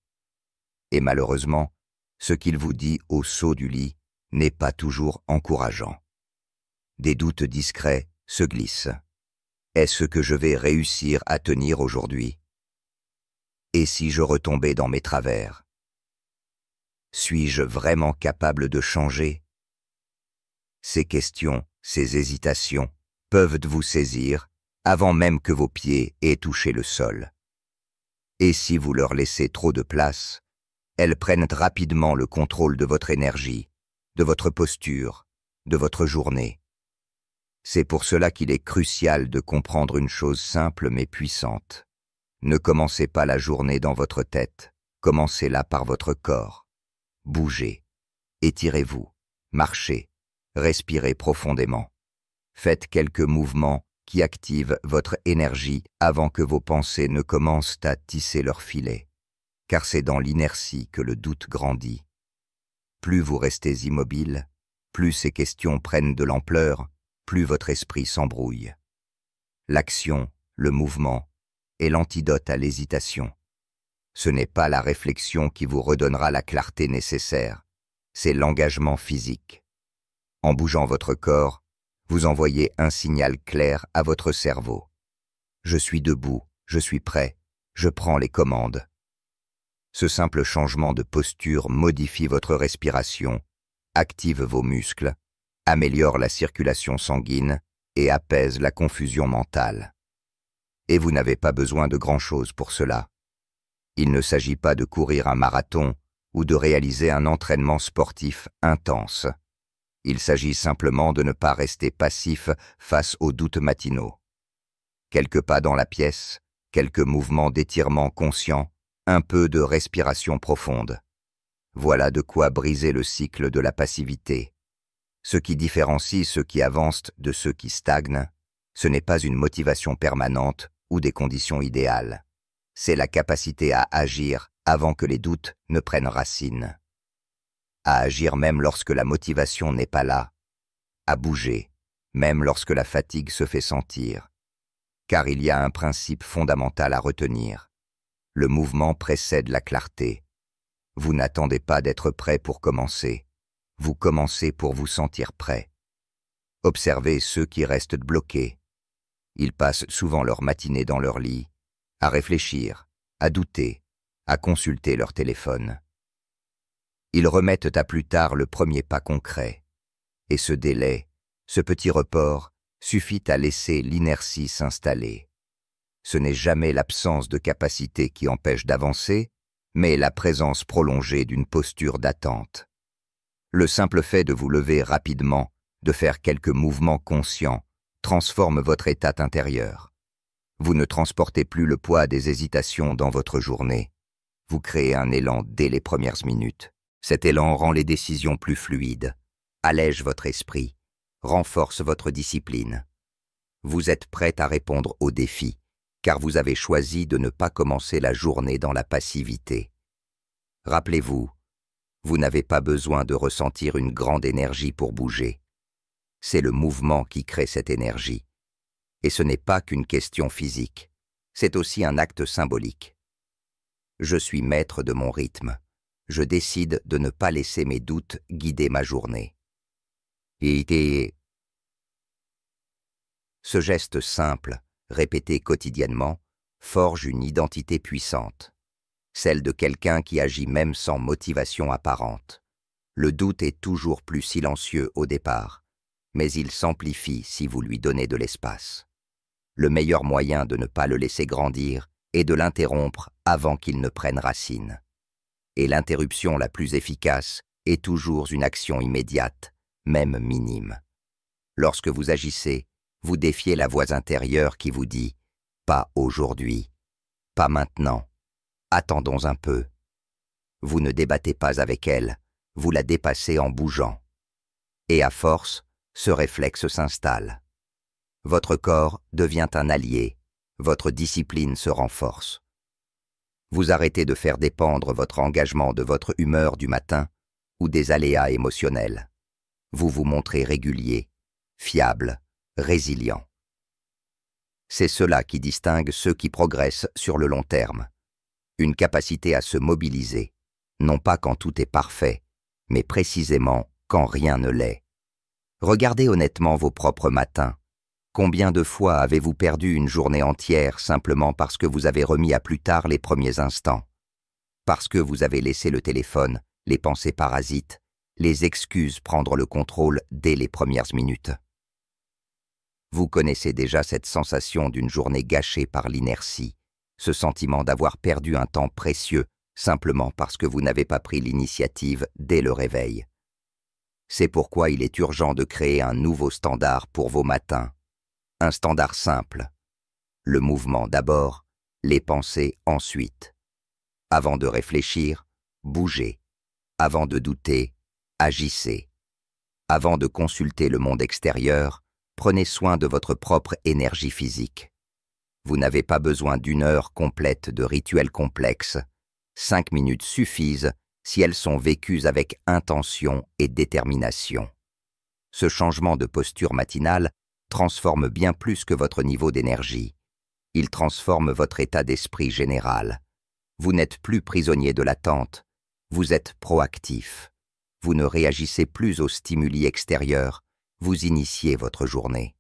Et malheureusement, ce qu'il vous dit au saut du lit n'est pas toujours encourageant. Des doutes discrets se glissent. Est-ce que je vais réussir à tenir aujourd'hui? Et si je retombais dans mes travers? Suis-je vraiment capable de changer? Ces questions, ces hésitations, peuvent vous saisir avant même que vos pieds aient touché le sol. Et si vous leur laissez trop de place, elles prennent rapidement le contrôle de votre énergie, de votre posture, de votre journée. C'est pour cela qu'il est crucial de comprendre une chose simple mais puissante. Ne commencez pas la journée dans votre tête, commencez-la par votre corps. Bougez, étirez-vous, marchez, respirez profondément. Faites quelques mouvements qui activent votre énergie avant que vos pensées ne commencent à tisser leur filet. Car c'est dans l'inertie que le doute grandit. Plus vous restez immobile, plus ces questions prennent de l'ampleur, plus votre esprit s'embrouille. L'action, le mouvement, est l'antidote à l'hésitation. Ce n'est pas la réflexion qui vous redonnera la clarté nécessaire, c'est l'engagement physique. En bougeant votre corps, vous envoyez un signal clair à votre cerveau. Je suis debout, je suis prêt, je prends les commandes. Ce simple changement de posture modifie votre respiration, active vos muscles, améliore la circulation sanguine et apaise la confusion mentale. Et vous n'avez pas besoin de grand-chose pour cela. Il ne s'agit pas de courir un marathon ou de réaliser un entraînement sportif intense. Il s'agit simplement de ne pas rester passif face aux doutes matinaux. Quelques pas dans la pièce, quelques mouvements d'étirement conscient, un peu de respiration profonde. Voilà de quoi briser le cycle de la passivité. Ce qui différencie ceux qui avancent de ceux qui stagnent, ce n'est pas une motivation permanente ou des conditions idéales. C'est la capacité à agir avant que les doutes ne prennent racine. À agir même lorsque la motivation n'est pas là. À bouger, même lorsque la fatigue se fait sentir. Car il y a un principe fondamental à retenir. Le mouvement précède la clarté. Vous n'attendez pas d'être prêt pour commencer. Vous commencez pour vous sentir prêt. Observez ceux qui restent bloqués. Ils passent souvent leur matinée dans leur lit, à réfléchir, à douter, à consulter leur téléphone. Ils remettent à plus tard le premier pas concret. Et ce délai, ce petit report, suffit à laisser l'inertie s'installer. Ce n'est jamais l'absence de capacité qui empêche d'avancer, mais la présence prolongée d'une posture d'attente. Le simple fait de vous lever rapidement, de faire quelques mouvements conscients, transforme votre état intérieur. Vous ne transportez plus le poids des hésitations dans votre journée. Vous créez un élan dès les premières minutes. Cet élan rend les décisions plus fluides, allège votre esprit, renforce votre discipline. Vous êtes prête à répondre aux défis, car vous avez choisi de ne pas commencer la journée dans la passivité. Rappelez-vous, vous n'avez pas besoin de ressentir une grande énergie pour bouger. C'est le mouvement qui crée cette énergie. Et ce n'est pas qu'une question physique, c'est aussi un acte symbolique. Je suis maître de mon rythme. Je décide de ne pas laisser mes doutes guider ma journée. Et ce geste simple, répété quotidiennement, forge une identité puissante, celle de quelqu'un qui agit même sans motivation apparente. Le doute est toujours plus silencieux au départ, mais il s'amplifie si vous lui donnez de l'espace. Le meilleur moyen de ne pas le laisser grandir est de l'interrompre avant qu'il ne prenne racine. Et l'interruption la plus efficace est toujours une action immédiate, même minime. Lorsque vous agissez, vous défiez la voix intérieure qui vous dit « pas aujourd'hui, pas maintenant, attendons un peu ». Vous ne débattez pas avec elle, vous la dépassez en bougeant. Et à force, ce réflexe s'installe. Votre corps devient un allié, votre discipline se renforce. Vous arrêtez de faire dépendre votre engagement de votre humeur du matin ou des aléas émotionnels. Vous vous montrez régulier, fiable, résilient. C'est cela qui distingue ceux qui progressent sur le long terme. Une capacité à se mobiliser, non pas quand tout est parfait, mais précisément quand rien ne l'est. Regardez honnêtement vos propres matins. Combien de fois avez-vous perdu une journée entière simplement parce que vous avez remis à plus tard les premiers instants? Parce que vous avez laissé le téléphone, les pensées parasites, les excuses prendre le contrôle dès les premières minutes. Vous connaissez déjà cette sensation d'une journée gâchée par l'inertie, ce sentiment d'avoir perdu un temps précieux simplement parce que vous n'avez pas pris l'initiative dès le réveil. C'est pourquoi il est urgent de créer un nouveau standard pour vos matins. Un standard simple. Le mouvement d'abord, les pensées ensuite. Avant de réfléchir, bougez. Avant de douter, agissez. Avant de consulter le monde extérieur, prenez soin de votre propre énergie physique. Vous n'avez pas besoin d'une heure complète de rituels complexes. 5 minutes suffisent si elles sont vécues avec intention et détermination. Ce changement de posture matinale transforme bien plus que votre niveau d'énergie. Il transforme votre état d'esprit général. Vous n'êtes plus prisonnier de l'attente, vous êtes proactif. Vous ne réagissez plus aux stimuli extérieurs, vous initiez votre journée.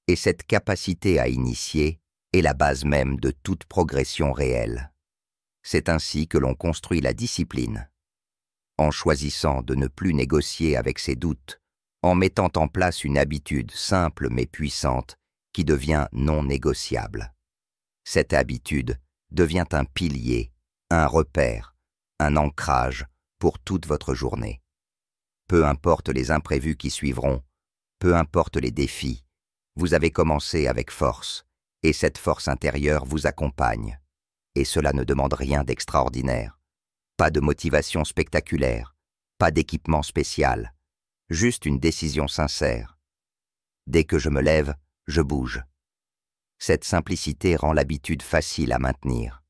Et cette capacité à initier est la base même de toute progression réelle. C'est ainsi que l'on construit la discipline. En choisissant de ne plus négocier avec ses doutes, en mettant en place une habitude simple mais puissante qui devient non négociable. Cette habitude devient un pilier, un repère, un ancrage pour toute votre journée. Peu importe les imprévus qui suivront, peu importe les défis, vous avez commencé avec force, et cette force intérieure vous accompagne. Et cela ne demande rien d'extraordinaire. Pas de motivation spectaculaire, pas d'équipement spécial, juste une décision sincère. Dès que je me lève, je bouge. Cette simplicité rend l'habitude facile à maintenir.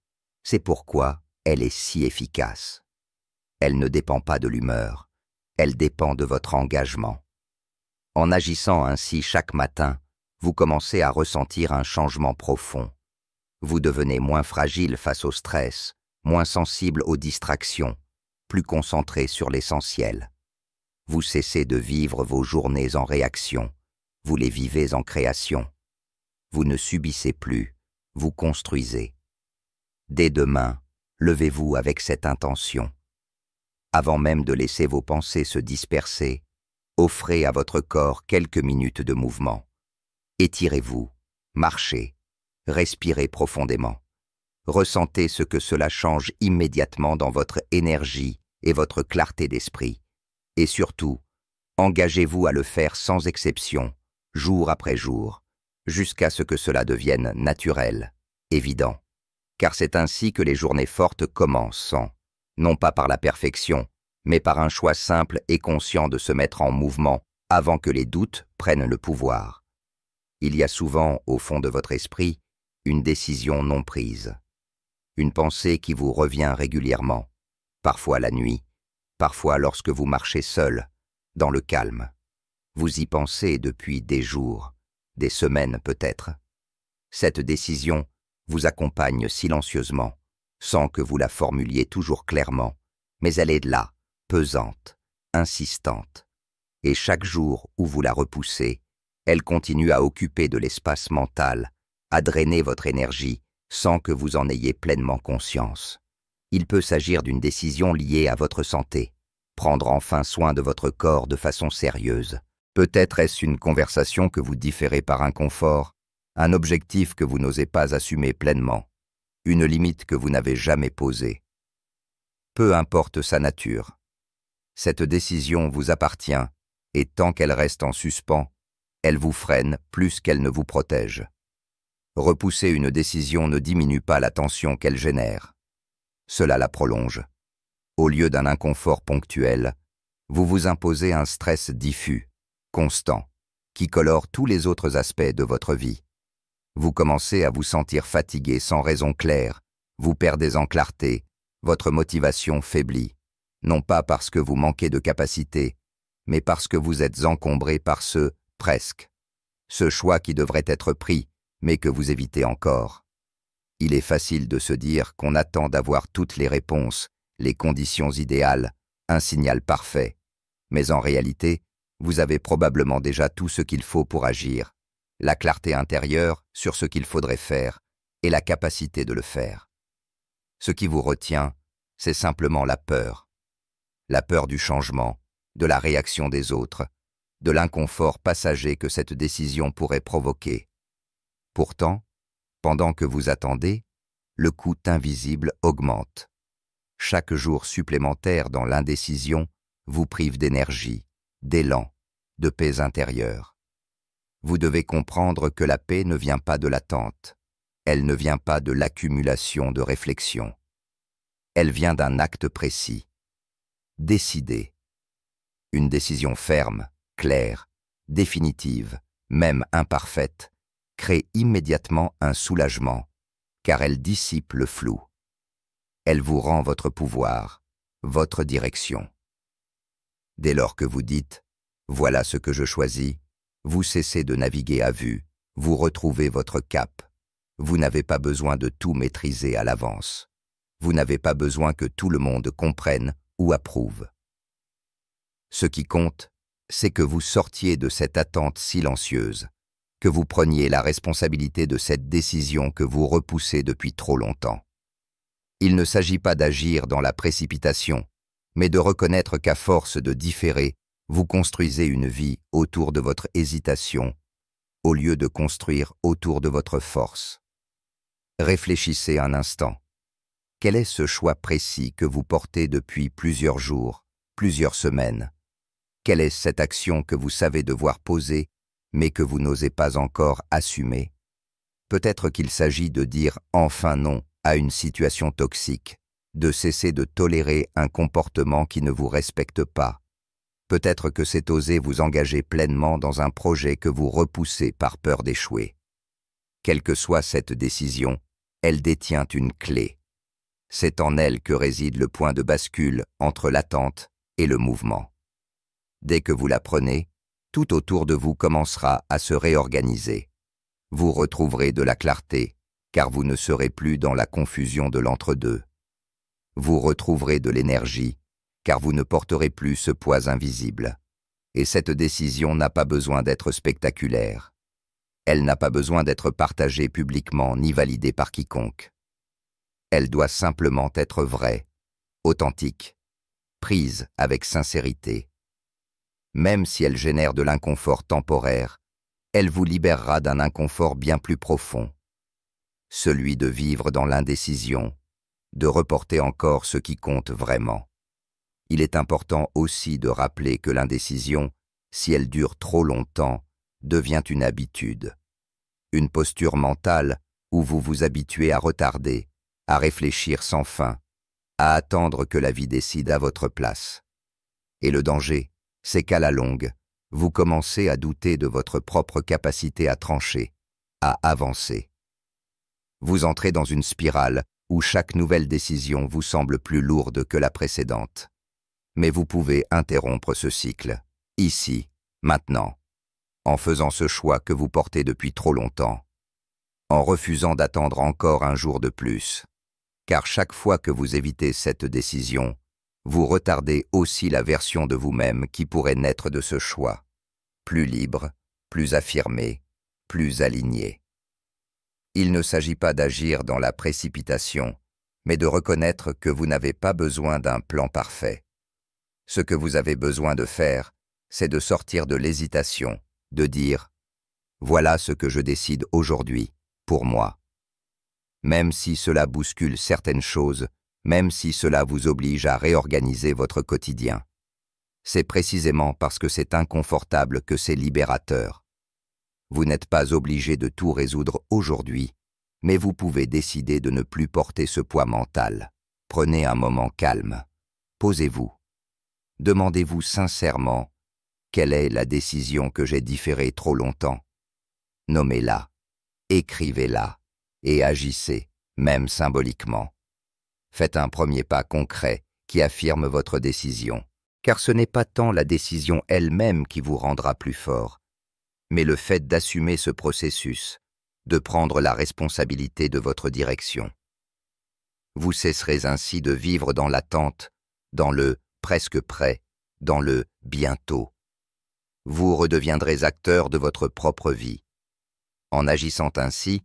C'est pourquoi elle est si efficace. Elle ne dépend pas de l'humeur, elle dépend de votre engagement. En agissant ainsi chaque matin, vous commencez à ressentir un changement profond. Vous devenez moins fragile face au stress, moins sensible aux distractions, plus concentré sur l'essentiel. Vous cessez de vivre vos journées en réaction, vous les vivez en création. Vous ne subissez plus, vous construisez. Dès demain, levez-vous avec cette intention. Avant même de laisser vos pensées se disperser, offrez à votre corps quelques minutes de mouvement. Étirez-vous, marchez, respirez profondément. Ressentez ce que cela change immédiatement dans votre énergie et votre clarté d'esprit. Et surtout, engagez-vous à le faire sans exception, jour après jour, jusqu'à ce que cela devienne naturel, évident. Car c'est ainsi que les journées fortes commencent, non pas par la perfection, mais par un choix simple et conscient de se mettre en mouvement avant que les doutes prennent le pouvoir. Il y a souvent, au fond de votre esprit, une décision non prise. Une pensée qui vous revient régulièrement, parfois la nuit, parfois lorsque vous marchez seul, dans le calme. Vous y pensez depuis des jours, des semaines peut-être. Cette décision vous accompagne silencieusement, sans que vous la formuliez toujours clairement, mais elle est là, pesante, insistante. Et chaque jour où vous la repoussez, elle continue à occuper de l'espace mental, à drainer votre énergie, sans que vous en ayez pleinement conscience. Il peut s'agir d'une décision liée à votre santé, prendre enfin soin de votre corps de façon sérieuse. Peut-être est-ce une conversation que vous différez par inconfort, un objectif que vous n'osez pas assumer pleinement, une limite que vous n'avez jamais posée. Peu importe sa nature. Cette décision vous appartient, et tant qu'elle reste en suspens, elle vous freine plus qu'elle ne vous protège. Repousser une décision ne diminue pas la tension qu'elle génère. Cela la prolonge. Au lieu d'un inconfort ponctuel, vous vous imposez un stress diffus, constant, qui colore tous les autres aspects de votre vie. Vous commencez à vous sentir fatigué sans raison claire, vous perdez en clarté, votre motivation faiblit, non pas parce que vous manquez de capacité, mais parce que vous êtes encombré par ce « presque », ce choix qui devrait être pris, mais que vous évitez encore. Il est facile de se dire qu'on attend d'avoir toutes les réponses, les conditions idéales, un signal parfait. Mais en réalité, vous avez probablement déjà tout ce qu'il faut pour agir, la clarté intérieure sur ce qu'il faudrait faire et la capacité de le faire. Ce qui vous retient, c'est simplement la peur du changement, de la réaction des autres, de l'inconfort passager que cette décision pourrait provoquer. Pourtant, pendant que vous attendez, le coût invisible augmente. Chaque jour supplémentaire dans l'indécision vous prive d'énergie, d'élan, de paix intérieure. Vous devez comprendre que la paix ne vient pas de l'attente, elle ne vient pas de l'accumulation de réflexions. Elle vient d'un acte précis. Décider. Une décision ferme, claire, définitive, même imparfaite, crée immédiatement un soulagement, car elle dissipe le flou. Elle vous rend votre pouvoir, votre direction. Dès lors que vous dites « voilà ce que je choisis », vous cessez de naviguer à vue, vous retrouvez votre cap. Vous n'avez pas besoin de tout maîtriser à l'avance. Vous n'avez pas besoin que tout le monde comprenne ou approuve. Ce qui compte, c'est que vous sortiez de cette attente silencieuse, que vous preniez la responsabilité de cette décision que vous repoussez depuis trop longtemps. Il ne s'agit pas d'agir dans la précipitation, mais de reconnaître qu'à force de différer, vous construisez une vie autour de votre hésitation, au lieu de construire autour de votre force. Réfléchissez un instant. Quel est ce choix précis que vous portez depuis plusieurs jours, plusieurs semaines? Quelle est cette action que vous savez devoir poser, mais que vous n'osez pas encore assumer? Peut-être qu'il s'agit de dire enfin non à une situation toxique, de cesser de tolérer un comportement qui ne vous respecte pas. Peut-être que c'est oser vous engager pleinement dans un projet que vous repoussez par peur d'échouer. Quelle que soit cette décision, elle détient une clé. C'est en elle que réside le point de bascule entre l'attente et le mouvement. Dès que vous la prenez, tout autour de vous commencera à se réorganiser. Vous retrouverez de la clarté, car vous ne serez plus dans la confusion de l'entre-deux. Vous retrouverez de l'énergie, car vous ne porterez plus ce poids invisible. Et cette décision n'a pas besoin d'être spectaculaire. Elle n'a pas besoin d'être partagée publiquement ni validée par quiconque. Elle doit simplement être vraie, authentique, prise avec sincérité. Même si elle génère de l'inconfort temporaire, elle vous libérera d'un inconfort bien plus profond, celui de vivre dans l'indécision, de reporter encore ce qui compte vraiment. Il est important aussi de rappeler que l'indécision, si elle dure trop longtemps, devient une habitude, une posture mentale où vous vous habituez à retarder, à réfléchir sans fin, à attendre que la vie décide à votre place. Et le danger, c'est qu'à la longue, vous commencez à douter de votre propre capacité à trancher, à avancer. Vous entrez dans une spirale où chaque nouvelle décision vous semble plus lourde que la précédente. Mais vous pouvez interrompre ce cycle, ici, maintenant, en faisant ce choix que vous portez depuis trop longtemps, en refusant d'attendre encore un jour de plus. Car chaque fois que vous évitez cette décision, vous retardez aussi la version de vous-même qui pourrait naître de ce choix, plus libre, plus affirmé, plus aligné. Il ne s'agit pas d'agir dans la précipitation, mais de reconnaître que vous n'avez pas besoin d'un plan parfait. Ce que vous avez besoin de faire, c'est de sortir de l'hésitation, de dire « Voilà ce que je décide aujourd'hui, pour moi ». Même si cela bouscule certaines choses, même si cela vous oblige à réorganiser votre quotidien. C'est précisément parce que c'est inconfortable que c'est libérateur. Vous n'êtes pas obligé de tout résoudre aujourd'hui, mais vous pouvez décider de ne plus porter ce poids mental. Prenez un moment calme. Posez-vous. Demandez-vous sincèrement quelle est la décision que j'ai différée trop longtemps. Nommez-la, écrivez-la et agissez, même symboliquement. Faites un premier pas concret qui affirme votre décision, car ce n'est pas tant la décision elle-même qui vous rendra plus fort, mais le fait d'assumer ce processus, de prendre la responsabilité de votre direction. Vous cesserez ainsi de vivre dans l'attente, dans le presque prêt, dans le bientôt. Vous redeviendrez acteur de votre propre vie. En agissant ainsi,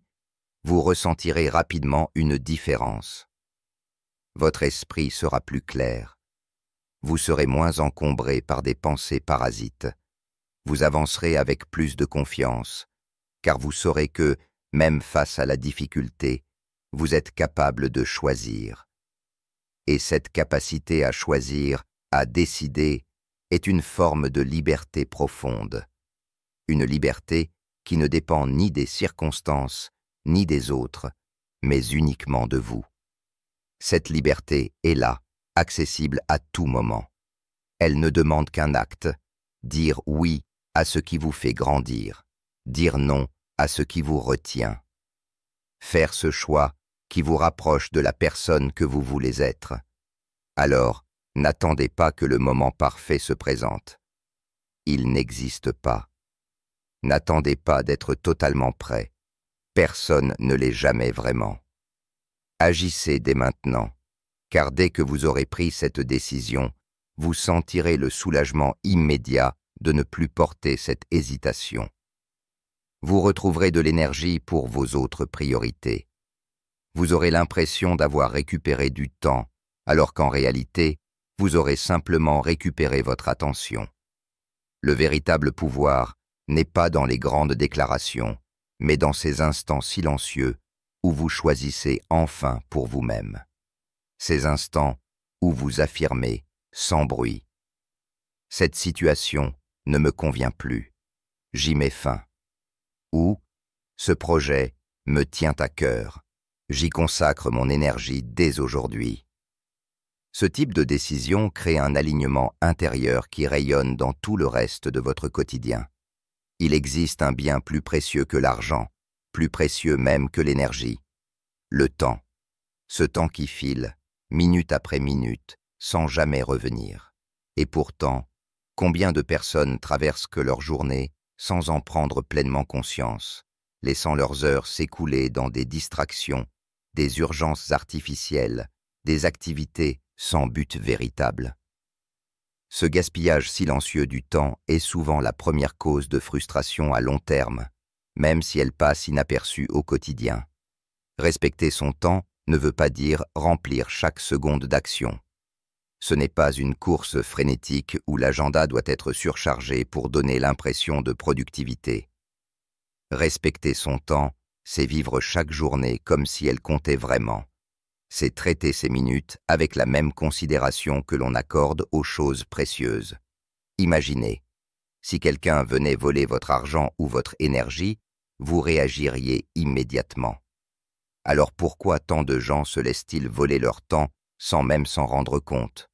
vous ressentirez rapidement une différence. Votre esprit sera plus clair. Vous serez moins encombré par des pensées parasites. Vous avancerez avec plus de confiance, car vous saurez que, même face à la difficulté, vous êtes capable de choisir. Et cette capacité à choisir, à décider, est une forme de liberté profonde. Une liberté qui ne dépend ni des circonstances, ni des autres, mais uniquement de vous. Cette liberté est là, accessible à tout moment. Elle ne demande qu'un acte, dire oui à ce qui vous fait grandir, dire non à ce qui vous retient. Faire ce choix qui vous rapproche de la personne que vous voulez être. Alors, n'attendez pas que le moment parfait se présente. Il n'existe pas. N'attendez pas d'être totalement prêt. Personne ne l'est jamais vraiment. Agissez dès maintenant, car dès que vous aurez pris cette décision, vous sentirez le soulagement immédiat de ne plus porter cette hésitation. Vous retrouverez de l'énergie pour vos autres priorités. Vous aurez l'impression d'avoir récupéré du temps, alors qu'en réalité, vous aurez simplement récupéré votre attention. Le véritable pouvoir n'est pas dans les grandes déclarations, mais dans ces instants silencieux où vous choisissez enfin pour vous-même. Ces instants où vous affirmez, sans bruit, « Cette situation ne me convient plus, j'y mets fin » ou « Ce projet me tient à cœur, j'y consacre mon énergie dès aujourd'hui ». Ce type de décision crée un alignement intérieur qui rayonne dans tout le reste de votre quotidien. Il existe un bien plus précieux que l'argent, plus précieux même que l'énergie. Le temps. Ce temps qui file, minute après minute, sans jamais revenir. Et pourtant, combien de personnes traversent que leur journée sans en prendre pleinement conscience, laissant leurs heures s'écouler dans des distractions, des urgences artificielles, des activités sans but véritable. Ce gaspillage silencieux du temps est souvent la première cause de frustration à long terme, même si elle passe inaperçue au quotidien. Respecter son temps ne veut pas dire remplir chaque seconde d'action. Ce n'est pas une course frénétique où l'agenda doit être surchargé pour donner l'impression de productivité. Respecter son temps, c'est vivre chaque journée comme si elle comptait vraiment. C'est traiter ces minutes avec la même considération que l'on accorde aux choses précieuses. Imaginez, si quelqu'un venait voler votre argent ou votre énergie, vous réagiriez immédiatement. Alors pourquoi tant de gens se laissent-ils voler leur temps sans même s'en rendre compte?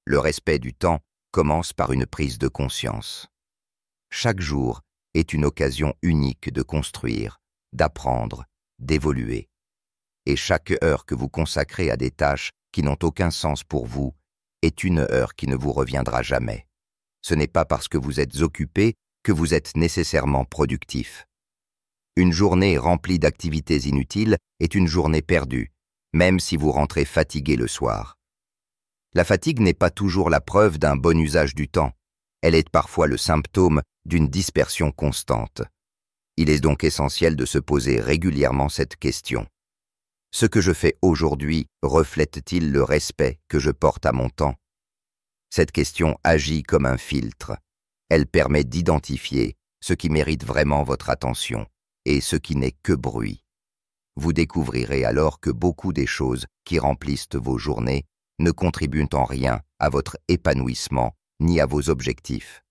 Le respect du temps commence par une prise de conscience. Chaque jour est une occasion unique de construire, d'apprendre, d'évoluer. Et chaque heure que vous consacrez à des tâches qui n'ont aucun sens pour vous est une heure qui ne vous reviendra jamais. Ce n'est pas parce que vous êtes occupé que vous êtes nécessairement productif. Une journée remplie d'activités inutiles est une journée perdue, même si vous rentrez fatigué le soir. La fatigue n'est pas toujours la preuve d'un bon usage du temps. Elle est parfois le symptôme d'une dispersion constante. Il est donc essentiel de se poser régulièrement cette question. Ce que je fais aujourd'hui reflète-t-il le respect que je porte à mon temps? Cette question agit comme un filtre. Elle permet d'identifier ce qui mérite vraiment votre attention et ce qui n'est que bruit. Vous découvrirez alors que beaucoup des choses qui remplissent vos journées ne contribuent en rien à votre épanouissement ni à vos objectifs.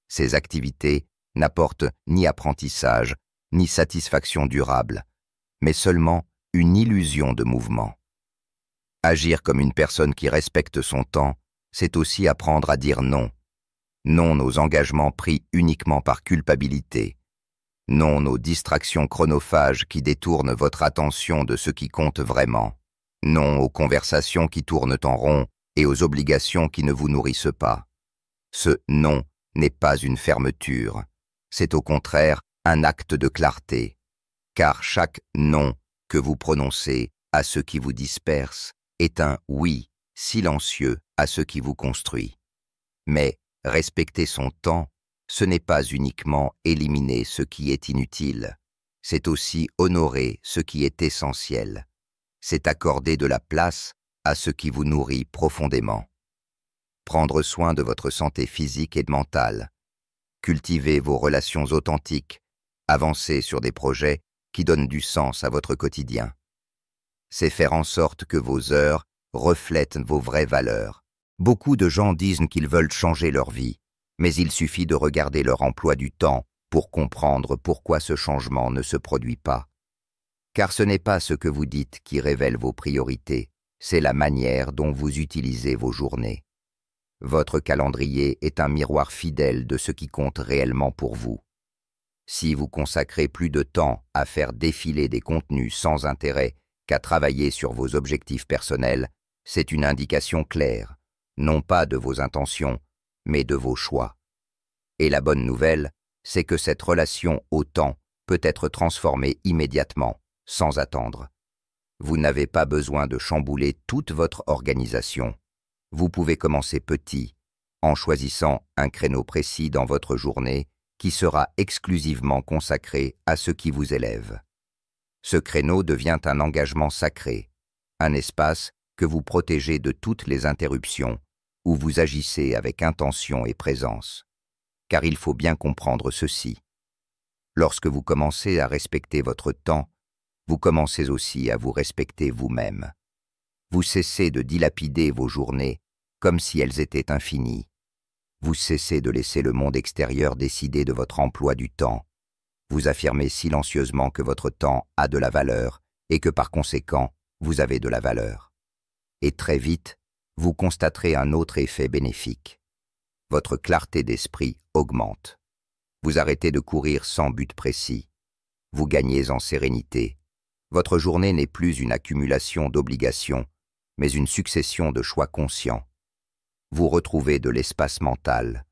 Ces activités n'apportent ni apprentissage, ni satisfaction durable, mais seulement une illusion de mouvement. Agir comme une personne qui respecte son temps, c'est aussi apprendre à dire non. Non aux engagements pris uniquement par culpabilité. Non aux distractions chronophages qui détournent votre attention de ce qui compte vraiment. Non aux conversations qui tournent en rond et aux obligations qui ne vous nourrissent pas. Ce non n'est pas une fermeture, c'est au contraire un acte de clarté, car chaque non que vous prononcez à ce qui vous disperse est un oui silencieux à ce qui vous construit. Mais respecter son temps, ce n'est pas uniquement éliminer ce qui est inutile, c'est aussi honorer ce qui est essentiel. C'est accorder de la place à ce qui vous nourrit profondément. Prendre soin de votre santé physique et mentale. Cultiver vos relations authentiques. Avancer sur des projets qui donnent du sens à votre quotidien. C'est faire en sorte que vos heures reflètent vos vraies valeurs. Beaucoup de gens disent qu'ils veulent changer leur vie, mais il suffit de regarder leur emploi du temps pour comprendre pourquoi ce changement ne se produit pas. Car ce n'est pas ce que vous dites qui révèle vos priorités, c'est la manière dont vous utilisez vos journées. Votre calendrier est un miroir fidèle de ce qui compte réellement pour vous. Si vous consacrez plus de temps à faire défiler des contenus sans intérêt qu'à travailler sur vos objectifs personnels, c'est une indication claire, non pas de vos intentions, mais de vos choix. Et la bonne nouvelle, c'est que cette relation au temps peut être transformée immédiatement, sans attendre. Vous n'avez pas besoin de chambouler toute votre organisation. Vous pouvez commencer petit, en choisissant un créneau précis dans votre journée qui sera exclusivement consacré à ce qui vous élève. Ce créneau devient un engagement sacré, un espace que vous protégez de toutes les interruptions, où vous agissez avec intention et présence. Car il faut bien comprendre ceci. Lorsque vous commencez à respecter votre temps, vous commencez aussi à vous respecter vous-même. Vous cessez de dilapider vos journées comme si elles étaient infinies. Vous cessez de laisser le monde extérieur décider de votre emploi du temps. Vous affirmez silencieusement que votre temps a de la valeur et que par conséquent, vous avez de la valeur. Et très vite, vous constaterez un autre effet bénéfique. Votre clarté d'esprit augmente. Vous arrêtez de courir sans but précis. Vous gagnez en sérénité. Votre journée n'est plus une accumulation d'obligations, mais une succession de choix conscients. Vous retrouvez de l'espace mental.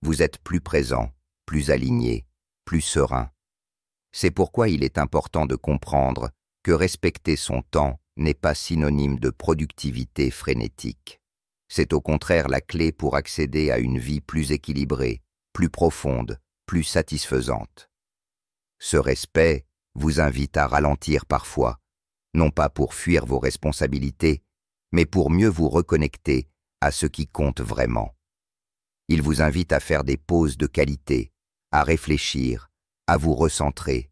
Vous êtes plus présent, plus aligné, plus serein. C'est pourquoi il est important de comprendre que respecter son temps n'est pas synonyme de productivité frénétique. C'est au contraire la clé pour accéder à une vie plus équilibrée, plus profonde, plus satisfaisante. Ce respect vous invite à ralentir parfois, non pas pour fuir vos responsabilités, mais pour mieux vous reconnecter à ce qui compte vraiment. Il vous invite à faire des pauses de qualité, à réfléchir, à vous recentrer.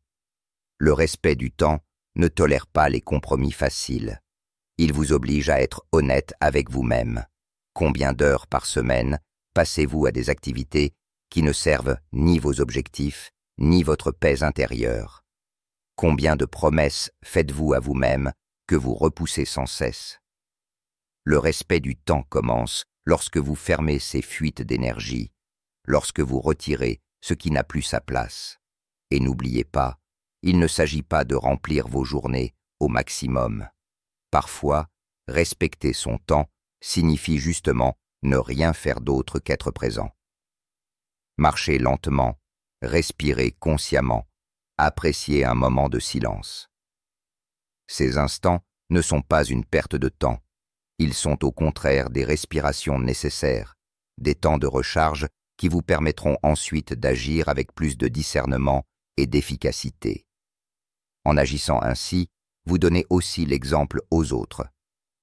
Le respect du temps ne tolère pas les compromis faciles. Il vous oblige à être honnête avec vous-même. Combien d'heures par semaine passez-vous à des activités qui ne servent ni vos objectifs, ni votre paix intérieure? Combien de promesses faites-vous à vous-même que vous repoussez sans cesse? Le respect du temps commence lorsque vous fermez ces fuites d'énergie, lorsque vous retirez ce qui n'a plus sa place. Et n'oubliez pas, il ne s'agit pas de remplir vos journées au maximum. Parfois, respecter son temps signifie justement ne rien faire d'autre qu'être présent. Marchez lentement, respirez consciemment, appréciez un moment de silence. Ces instants ne sont pas une perte de temps. Ils sont au contraire des respirations nécessaires, des temps de recharge qui vous permettront ensuite d'agir avec plus de discernement et d'efficacité. En agissant ainsi, vous donnez aussi l'exemple aux autres.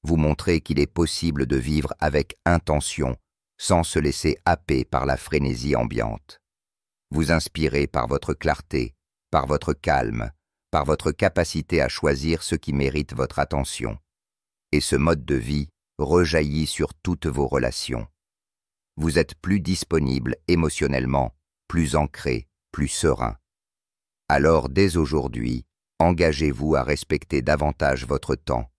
Vous montrez qu'il est possible de vivre avec intention, sans se laisser happer par la frénésie ambiante. Vous inspirez par votre clarté, par votre calme, par votre capacité à choisir ce qui mérite votre attention. Et ce mode de vie rejaillit sur toutes vos relations. Vous êtes plus disponible émotionnellement, plus ancré, plus serein. Alors dès aujourd'hui, engagez-vous à respecter davantage votre temps.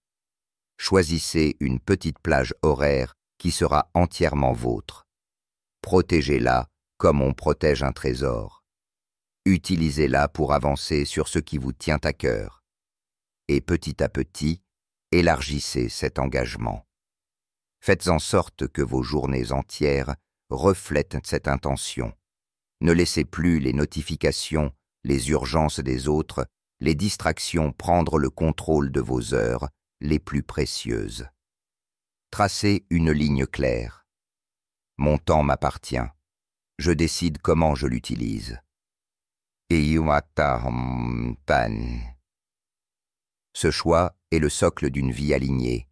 Choisissez une petite plage horaire qui sera entièrement vôtre. Protégez-la comme on protège un trésor. Utilisez-la pour avancer sur ce qui vous tient à cœur. Et petit à petit, élargissez cet engagement. Faites en sorte que vos journées entières reflètent cette intention. Ne laissez plus les notifications, les urgences des autres, les distractions prendre le contrôle de vos heures les plus précieuses. Tracez une ligne claire. Mon temps m'appartient. Je décide comment je l'utilise. Ce choix est le socle d'une vie alignée,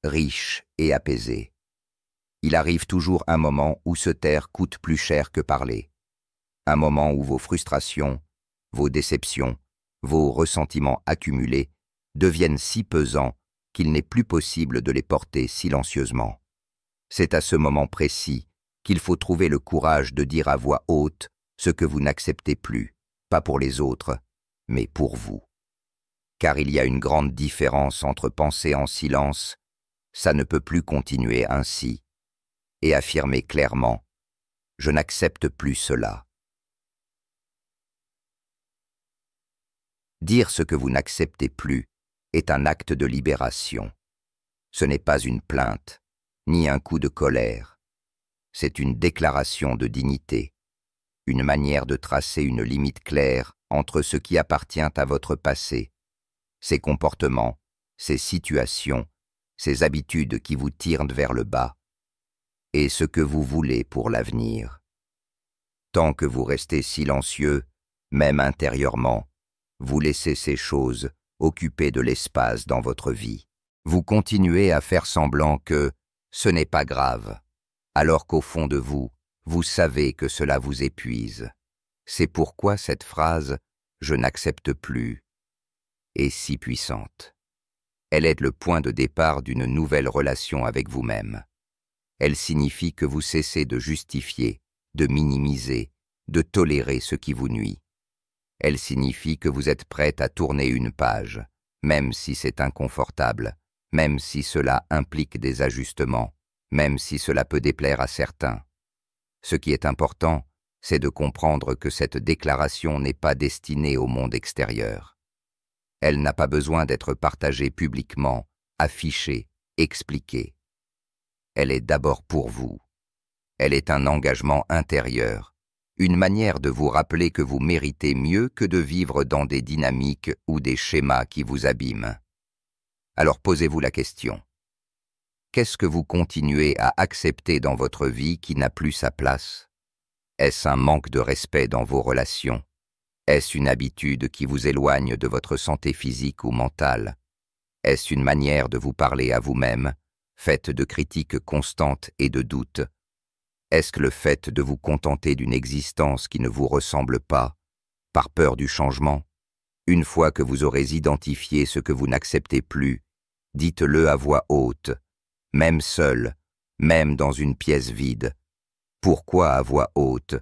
riche et apaisée. Il arrive toujours un moment où se taire coûte plus cher que parler. Un moment où vos frustrations, vos déceptions, vos ressentiments accumulés deviennent si pesants qu'il n'est plus possible de les porter silencieusement. C'est à ce moment précis qu'il faut trouver le courage de dire à voix haute ce que vous n'acceptez plus, pas pour les autres, mais pour vous. Car il y a une grande différence entre penser en silence, ça ne peut plus continuer ainsi, et affirmer clairement « Je n'accepte plus cela ». Dire ce que vous n'acceptez plus est un acte de libération. Ce n'est pas une plainte, ni un coup de colère. C'est une déclaration de dignité, une manière de tracer une limite claire entre ce qui appartient à votre passé, ces comportements, ces situations, ces habitudes qui vous tirent vers le bas, et ce que vous voulez pour l'avenir. Tant que vous restez silencieux, même intérieurement, vous laissez ces choses occuper de l'espace dans votre vie. Vous continuez à faire semblant que ce n'est pas grave, alors qu'au fond de vous, vous savez que cela vous épuise. C'est pourquoi cette phrase « je n'accepte plus » est si puissante. Elle est le point de départ d'une nouvelle relation avec vous-même. Elle signifie que vous cessez de justifier, de minimiser, de tolérer ce qui vous nuit. Elle signifie que vous êtes prête à tourner une page, même si c'est inconfortable, même si cela implique des ajustements, même si cela peut déplaire à certains. Ce qui est important, c'est de comprendre que cette déclaration n'est pas destinée au monde extérieur. Elle n'a pas besoin d'être partagée publiquement, affichée, expliquée. Elle est d'abord pour vous. Elle est un engagement intérieur, une manière de vous rappeler que vous méritez mieux que de vivre dans des dynamiques ou des schémas qui vous abîment. Alors posez-vous la question. Qu'est-ce que vous continuez à accepter dans votre vie qui n'a plus sa place? Est-ce un manque de respect dans vos relations? Est-ce une habitude qui vous éloigne de votre santé physique ou mentale? Est-ce une manière de vous parler à vous-même, faite de critiques constantes et de doutes? Est-ce que le fait de vous contenter d'une existence qui ne vous ressemble pas, par peur du changement? Une fois que vous aurez identifié ce que vous n'acceptez plus, dites-le à voix haute, même seul, même dans une pièce vide. Pourquoi à voix haute?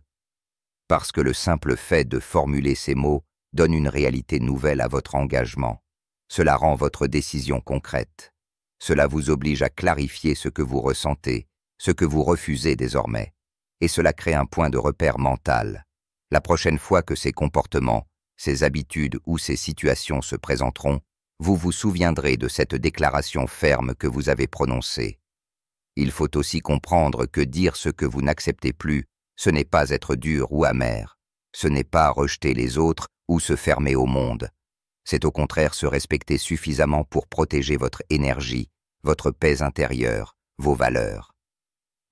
Parce que le simple fait de formuler ces mots donne une réalité nouvelle à votre engagement. Cela rend votre décision concrète. Cela vous oblige à clarifier ce que vous ressentez, ce que vous refusez désormais. Et cela crée un point de repère mental. La prochaine fois que ces comportements, ces habitudes ou ces situations se présenteront, vous vous souviendrez de cette déclaration ferme que vous avez prononcée. Il faut aussi comprendre que dire ce que vous n'acceptez plus, ce n'est pas être dur ou amer. Ce n'est pas rejeter les autres ou se fermer au monde. C'est au contraire se respecter suffisamment pour protéger votre énergie, votre paix intérieure, vos valeurs.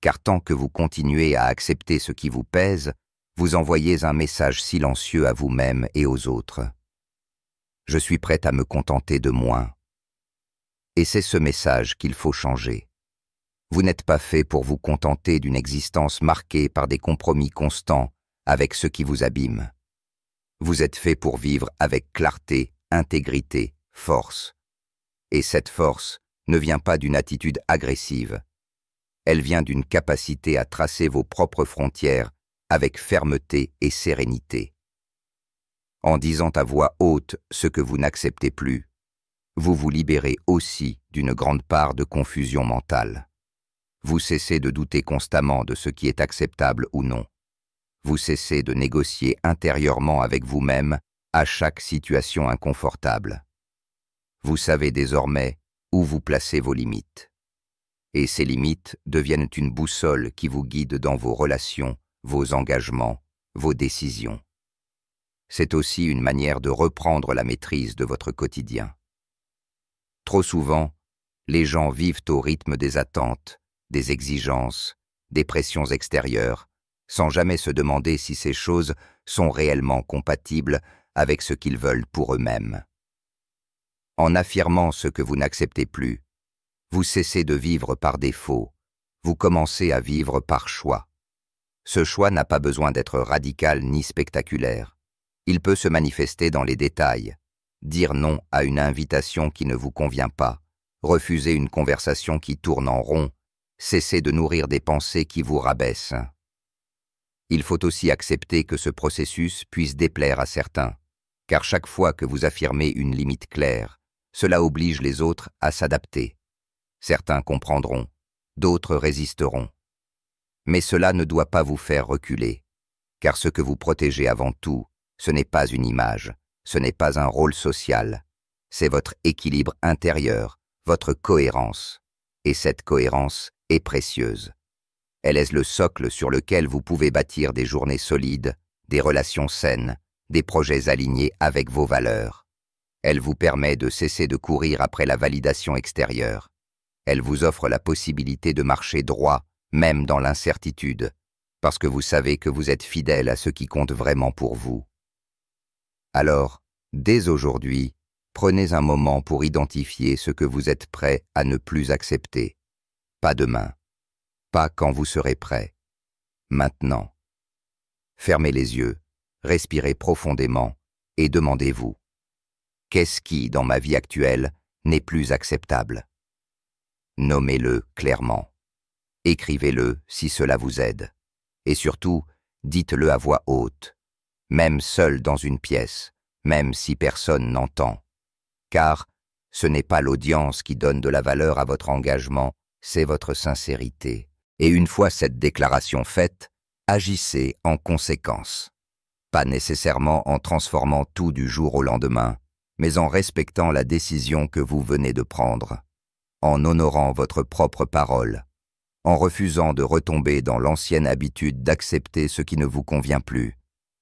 Car tant que vous continuez à accepter ce qui vous pèse, vous envoyez un message silencieux à vous-même et aux autres. Je suis prête à me contenter de moins. Et c'est ce message qu'il faut changer. Vous n'êtes pas fait pour vous contenter d'une existence marquée par des compromis constants avec ce qui vous abîme. Vous êtes fait pour vivre avec clarté, intégrité, force. Et cette force ne vient pas d'une attitude agressive. Elle vient d'une capacité à tracer vos propres frontières avec fermeté et sérénité. En disant à voix haute ce que vous n'acceptez plus, vous vous libérez aussi d'une grande part de confusion mentale. Vous cessez de douter constamment de ce qui est acceptable ou non. Vous cessez de négocier intérieurement avec vous-même à chaque situation inconfortable. Vous savez désormais où vous placez vos limites. Et ces limites deviennent une boussole qui vous guide dans vos relations, vos engagements, vos décisions. C'est aussi une manière de reprendre la maîtrise de votre quotidien. Trop souvent, les gens vivent au rythme des attentes, des exigences, des pressions extérieures, sans jamais se demander si ces choses sont réellement compatibles avec ce qu'ils veulent pour eux-mêmes. En affirmant ce que vous n'acceptez plus, vous cessez de vivre par défaut, vous commencez à vivre par choix. Ce choix n'a pas besoin d'être radical ni spectaculaire. Il peut se manifester dans les détails. Dire non à une invitation qui ne vous convient pas, refuser une conversation qui tourne en rond, cesser de nourrir des pensées qui vous rabaissent. Il faut aussi accepter que ce processus puisse déplaire à certains, car chaque fois que vous affirmez une limite claire, cela oblige les autres à s'adapter. Certains comprendront, d'autres résisteront. Mais cela ne doit pas vous faire reculer, car ce que vous protégez avant tout, ce n'est pas une image, ce n'est pas un rôle social, c'est votre équilibre intérieur, votre cohérence. Et cette cohérence est précieuse. Elle est le socle sur lequel vous pouvez bâtir des journées solides, des relations saines, des projets alignés avec vos valeurs. Elle vous permet de cesser de courir après la validation extérieure. Elle vous offre la possibilité de marcher droit, même dans l'incertitude, parce que vous savez que vous êtes fidèle à ce qui compte vraiment pour vous. Alors, dès aujourd'hui, prenez un moment pour identifier ce que vous êtes prêt à ne plus accepter. Pas demain, pas quand vous serez prêt. Maintenant. Fermez les yeux, respirez profondément et demandez-vous: qu'est-ce qui, dans ma vie actuelle, n'est plus acceptable? Nommez-le clairement. Écrivez-le si cela vous aide. Et surtout, dites-le à voix haute, même seul dans une pièce, même si personne n'entend. Car ce n'est pas l'audience qui donne de la valeur à votre engagement, c'est votre sincérité. Et une fois cette déclaration faite, agissez en conséquence. Pas nécessairement en transformant tout du jour au lendemain, mais en respectant la décision que vous venez de prendre, en honorant votre propre parole, en refusant de retomber dans l'ancienne habitude d'accepter ce qui ne vous convient plus.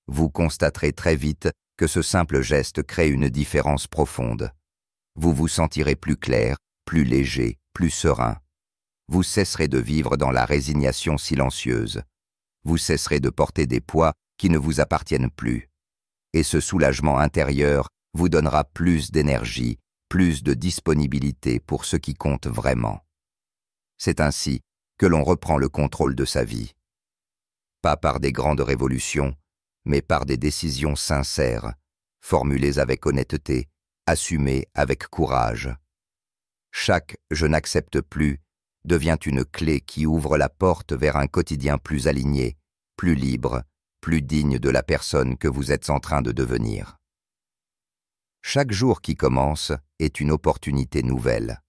Vous constaterez très vite que ce simple geste crée une différence profonde. Vous vous sentirez plus clair, plus léger, plus serein. Vous cesserez de vivre dans la résignation silencieuse. Vous cesserez de porter des poids qui ne vous appartiennent plus. Et ce soulagement intérieur vous donnera plus d'énergie, plus de disponibilité pour ce qui compte vraiment. C'est ainsi que l'on reprend le contrôle de sa vie. Pas par des grandes révolutions, mais par des décisions sincères, formulées avec honnêteté, assumées avec courage. Chaque « je n'accepte plus » devient une clé qui ouvre la porte vers un quotidien plus aligné, plus libre, plus digne de la personne que vous êtes en train de devenir. Chaque jour qui commence est une opportunité nouvelle.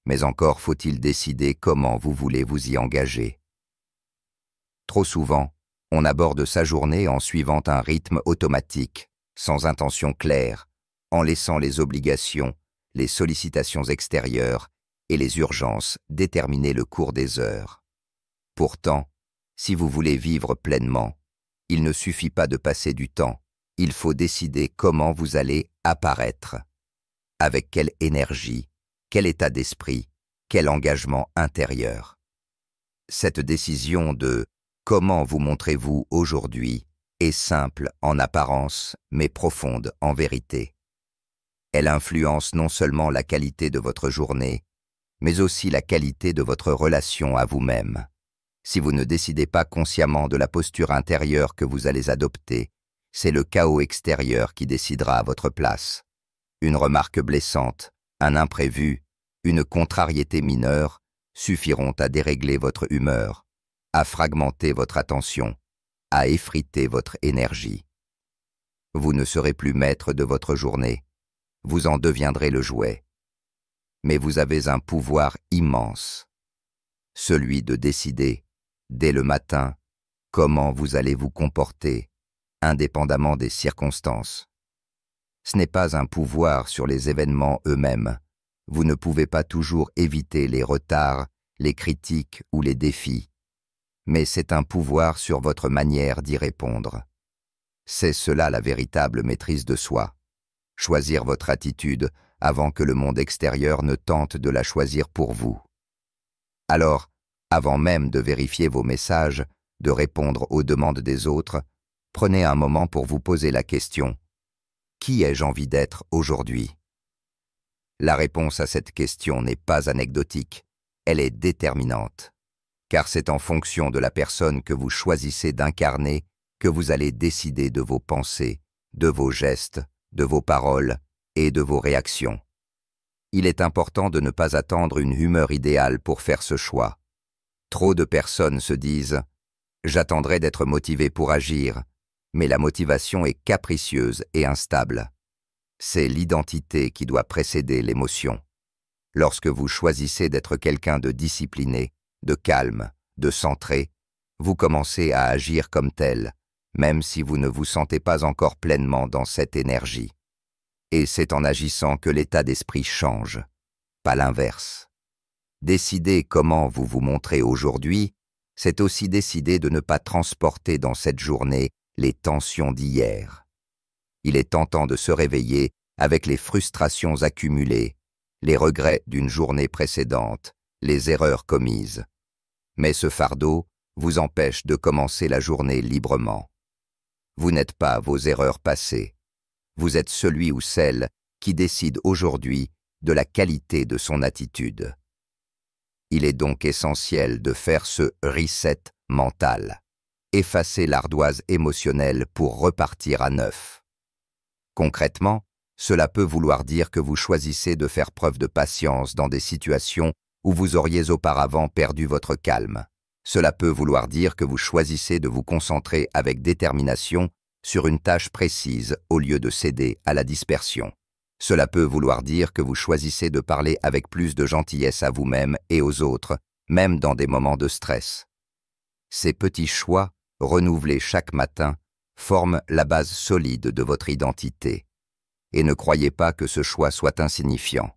Mais encore faut-il décider comment vous voulez vous y engager. Trop souvent, on aborde sa journée en suivant un rythme automatique, sans intention claire, en laissant les obligations, les sollicitations extérieures et les urgences déterminer le cours des heures. Pourtant, si vous voulez vivre pleinement, il ne suffit pas de passer du temps, il faut décider comment vous allez apparaître, avec quelle énergie, quel état d'esprit, quel engagement intérieur. Cette décision de « comment vous montrez-vous aujourd'hui » est simple en apparence, mais profonde en vérité. Elle influence non seulement la qualité de votre journée, mais aussi la qualité de votre relation à vous-même. Si vous ne décidez pas consciemment de la posture intérieure que vous allez adopter, c'est le chaos extérieur qui décidera à votre place. Une remarque blessante, un imprévu, une contrariété mineure suffiront à dérégler votre humeur, à fragmenter votre attention, à effriter votre énergie. Vous ne serez plus maître de votre journée, vous en deviendrez le jouet. Mais vous avez un pouvoir immense, celui de décider, dès le matin, comment vous allez vous comporter, indépendamment des circonstances. Ce n'est pas un pouvoir sur les événements eux-mêmes. Vous ne pouvez pas toujours éviter les retards, les critiques ou les défis. Mais c'est un pouvoir sur votre manière d'y répondre. C'est cela la véritable maîtrise de soi. Choisir votre attitude avant que le monde extérieur ne tente de la choisir pour vous. Alors, avant même de vérifier vos messages, de répondre aux demandes des autres, prenez un moment pour vous poser la question « Qui ai-je envie d'être aujourd'hui ?» La réponse à cette question n'est pas anecdotique, elle est déterminante. Car c'est en fonction de la personne que vous choisissez d'incarner que vous allez décider de vos pensées, de vos gestes, de vos paroles et de vos réactions. Il est important de ne pas attendre une humeur idéale pour faire ce choix. Trop de personnes se disent « J'attendrai d'être motivé pour agir », mais la motivation est capricieuse et instable. C'est l'identité qui doit précéder l'émotion. Lorsque vous choisissez d'être quelqu'un de discipliné, de calme, de centré, vous commencez à agir comme tel, même si vous ne vous sentez pas encore pleinement dans cette énergie. Et c'est en agissant que l'état d'esprit change, pas l'inverse. Décider comment vous vous montrez aujourd'hui, c'est aussi décider de ne pas transporter dans cette journée les tensions d'hier. Il est tentant de se réveiller avec les frustrations accumulées, les regrets d'une journée précédente, les erreurs commises. Mais ce fardeau vous empêche de commencer la journée librement. Vous n'êtes pas vos erreurs passées. Vous êtes celui ou celle qui décide aujourd'hui de la qualité de son attitude. Il est donc essentiel de faire ce reset mental, effacer l'ardoise émotionnelle pour repartir à neuf. Concrètement, cela peut vouloir dire que vous choisissez de faire preuve de patience dans des situations où vous auriez auparavant perdu votre calme. Cela peut vouloir dire que vous choisissez de vous concentrer avec détermination sur une tâche précise au lieu de céder à la dispersion. Cela peut vouloir dire que vous choisissez de parler avec plus de gentillesse à vous-même et aux autres, même dans des moments de stress. Ces petits choix, renouvelés chaque matin, forment la base solide de votre identité. Et ne croyez pas que ce choix soit insignifiant.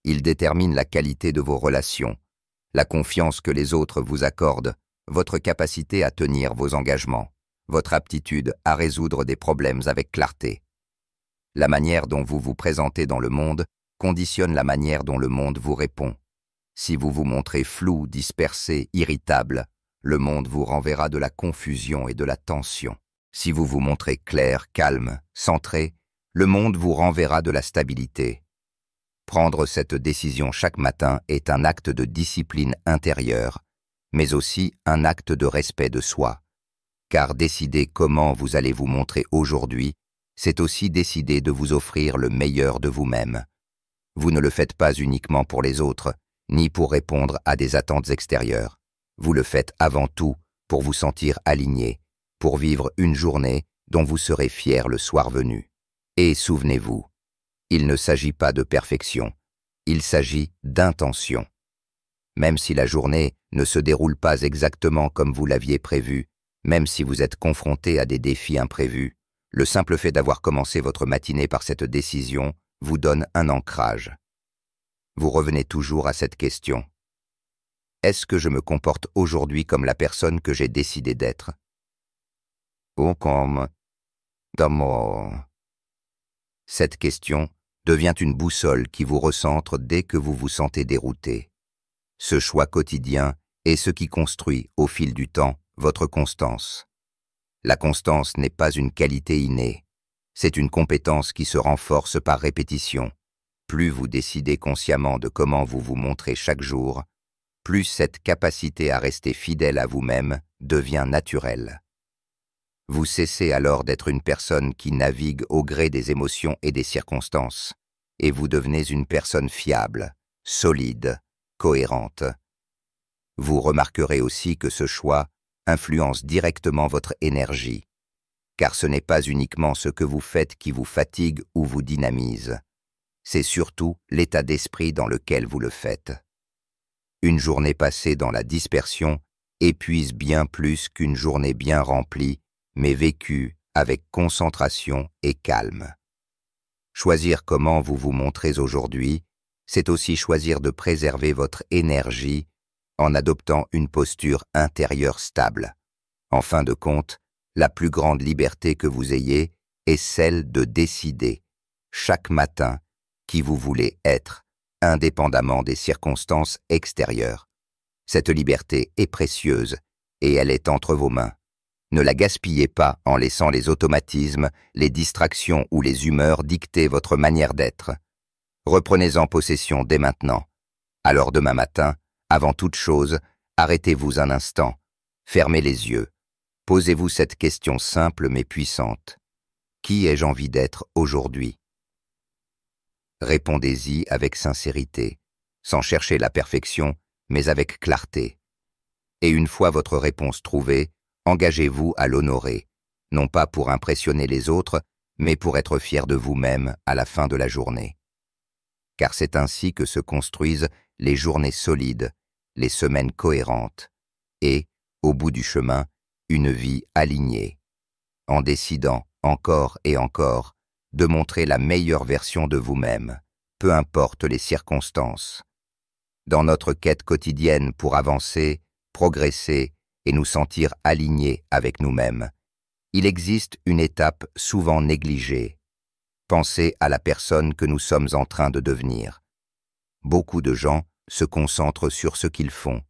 Il détermine la qualité de vos relations, la confiance que les autres vous accordent, votre capacité à tenir vos engagements, votre aptitude à résoudre des problèmes avec clarté. La manière dont vous vous présentez dans le monde conditionne la manière dont le monde vous répond. Si vous vous montrez flou, dispersé, irritable, le monde vous renverra de la confusion et de la tension. Si vous vous montrez clair, calme, centré, le monde vous renverra de la stabilité. Prendre cette décision chaque matin est un acte de discipline intérieure, mais aussi un acte de respect de soi. Car décider comment vous allez vous montrer aujourd'hui, c'est aussi décider de vous offrir le meilleur de vous-même. Vous ne le faites pas uniquement pour les autres, ni pour répondre à des attentes extérieures. Vous le faites avant tout pour vous sentir aligné, pour vivre une journée dont vous serez fier le soir venu. Et souvenez-vous, il ne s'agit pas de perfection, il s'agit d'intention. Même si la journée ne se déroule pas exactement comme vous l'aviez prévu, même si vous êtes confronté à des défis imprévus, le simple fait d'avoir commencé votre matinée par cette décision vous donne un ancrage. Vous revenez toujours à cette question. Est-ce que je me comporte aujourd'hui comme la personne que j'ai décidé d'être? Ou comme d'amour? Cette question devient une boussole qui vous recentre dès que vous vous sentez dérouté. Ce choix quotidien est ce qui construit, au fil du temps, votre constance. La constance n'est pas une qualité innée, c'est une compétence qui se renforce par répétition. Plus vous décidez consciemment de comment vous vous montrez chaque jour, plus cette capacité à rester fidèle à vous-même devient naturelle. Vous cessez alors d'être une personne qui navigue au gré des émotions et des circonstances, et vous devenez une personne fiable, solide, cohérente. Vous remarquerez aussi que ce choix influence directement votre énergie, car ce n'est pas uniquement ce que vous faites qui vous fatigue ou vous dynamise, c'est surtout l'état d'esprit dans lequel vous le faites. Une journée passée dans la dispersion épuise bien plus qu'une journée bien remplie, mais vécue avec concentration et calme. Choisir comment vous vous montrez aujourd'hui, c'est aussi choisir de préserver votre énergie en adoptant une posture intérieure stable. En fin de compte, la plus grande liberté que vous ayez est celle de décider, chaque matin, qui vous voulez être, indépendamment des circonstances extérieures. Cette liberté est précieuse et elle est entre vos mains. Ne la gaspillez pas en laissant les automatismes, les distractions ou les humeurs dicter votre manière d'être. Reprenez-en possession dès maintenant. Alors demain matin, avant toute chose, arrêtez-vous un instant, fermez les yeux, posez-vous cette question simple mais puissante. Qui ai-je envie d'être aujourd'hui? Répondez-y avec sincérité, sans chercher la perfection, mais avec clarté. Et une fois votre réponse trouvée, engagez-vous à l'honorer, non pas pour impressionner les autres, mais pour être fier de vous-même à la fin de la journée. Car c'est ainsi que se construisent les journées solides, les semaines cohérentes, et, au bout du chemin, une vie alignée, en décidant, encore et encore, de montrer la meilleure version de vous-même, peu importe les circonstances. Dans notre quête quotidienne pour avancer, progresser et nous sentir alignés avec nous-mêmes, il existe une étape souvent négligée. Pensez à la personne que nous sommes en train de devenir. Beaucoup de gens se concentrent sur ce qu'ils font,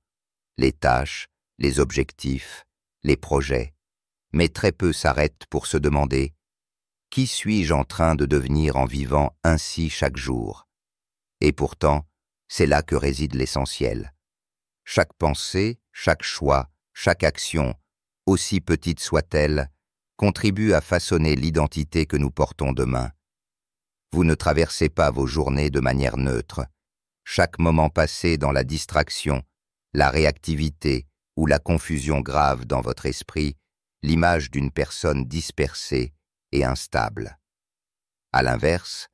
les tâches, les objectifs, les projets, mais très peu s'arrêtent pour se demander « Qui suis-je en train de devenir en vivant ainsi chaque jour ?» Et pourtant, c'est là que réside l'essentiel. Chaque pensée, chaque choix, chaque action, aussi petite soit-elle, contribue à façonner l'identité que nous portons demain. Vous ne traversez pas vos journées de manière neutre. Chaque moment passé dans la distraction, la réactivité ou la confusion grave dans votre esprit, l'image d'une personne dispersée et instable. À l'inverse,